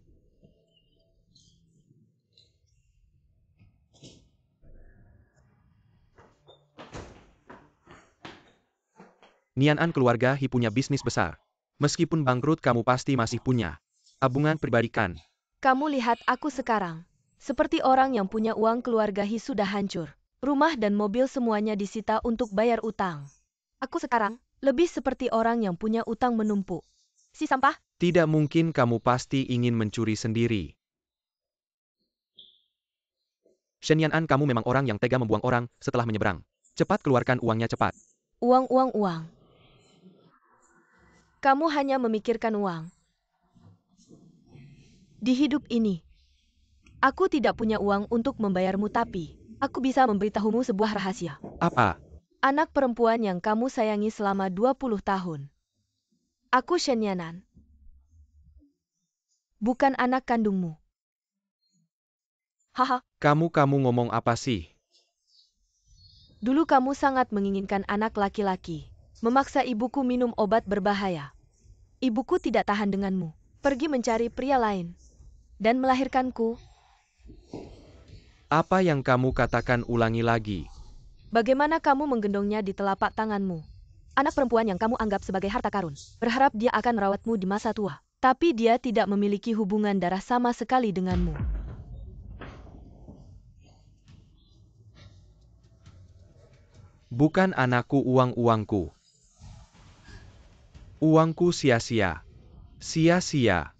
Nianan, keluarga Hi punya bisnis besar. Meskipun bangkrut, kamu pasti masih punya tabungan pribadi kan? Kamu lihat aku sekarang. Seperti orang yang punya uang. Keluarga Hi sudah hancur. Rumah dan mobil semuanya disita untuk bayar utang. Aku sekarang lebih seperti orang yang punya utang menumpuk. Si sampah? Tidak mungkin, kamu pasti ingin mencuri sendiri. Shen Nianan, kamu memang orang yang tega membuang orang setelah menyeberang. Cepat keluarkan uangnya, cepat. Uang. Kamu hanya memikirkan uang. Di hidup ini, aku tidak punya uang untuk membayarmu, tapi aku bisa memberitahumu sebuah rahasia. Apa? Anak perempuan yang kamu sayangi selama 20 tahun. Aku Shen Nianan. Bukan anak kandungmu. Haha, Kamu ngomong apa sih? dulu kamu sangat menginginkan anak laki-laki. Memaksa ibuku minum obat berbahaya. Ibuku tidak tahan denganmu. Pergi mencari pria lain. Dan melahirkanku. Apa yang kamu katakan, ulangi lagi. Bagaimana kamu menggendongnya di telapak tanganmu? Anak perempuan yang kamu anggap sebagai harta karun. Berharap dia akan merawatmu di masa tua. Tapi dia tidak memiliki hubungan darah sama sekali denganmu. Bukan anakku, uangku. Uangku sia-sia. Sia-sia.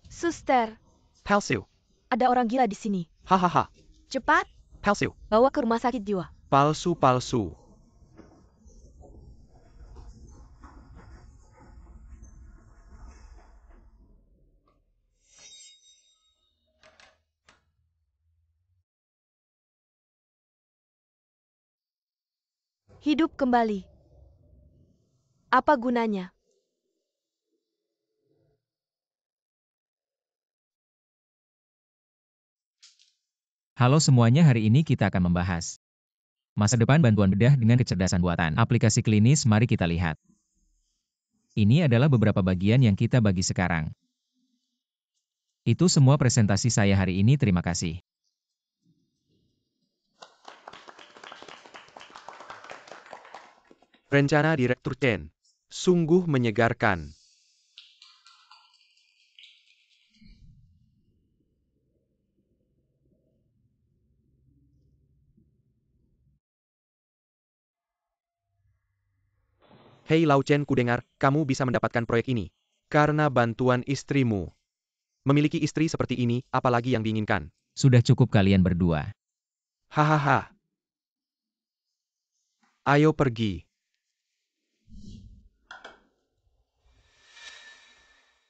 Suster, Palsu. ada orang gila di sini. Hahaha. Cepat, Palsu. bawa ke rumah sakit jiwa. Palsu. Hidup kembali. Apa gunanya? Halo semuanya, hari ini kita akan membahas masa depan bantuan bedah dengan kecerdasan buatan. Aplikasi klinis, mari kita lihat. Ini adalah beberapa bagian yang kita bagi sekarang. Itu semua presentasi saya hari ini, terima kasih. Rencana Direktur Chen. Sungguh menyegarkan. Hei Lau Chen, kudengar, kamu bisa mendapatkan proyek ini karena bantuan istrimu. Memiliki istri seperti ini, apalagi yang diinginkan? Sudah cukup kalian berdua. Hahaha. Ayo pergi.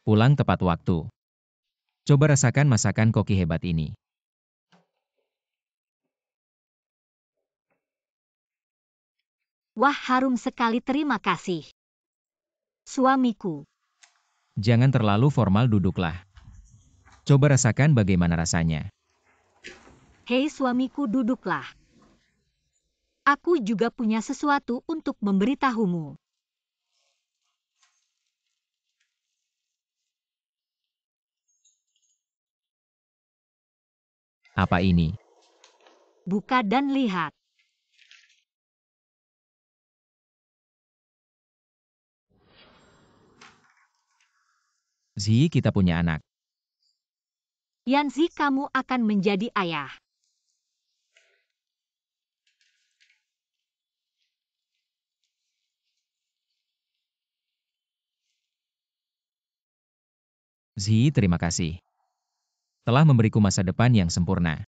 Pulang tepat waktu. Coba rasakan masakan koki hebat ini. Wah, harum sekali, terima kasih. Suamiku, Jangan terlalu formal, duduklah. Coba rasakan bagaimana rasanya. hei suamiku, duduklah. Aku juga punya sesuatu untuk memberitahumu. Apa ini? Buka dan lihat. Zi, kita punya anak. Yanzi, kamu akan menjadi ayah. Zi, terima kasih. Telah memberiku masa depan yang sempurna.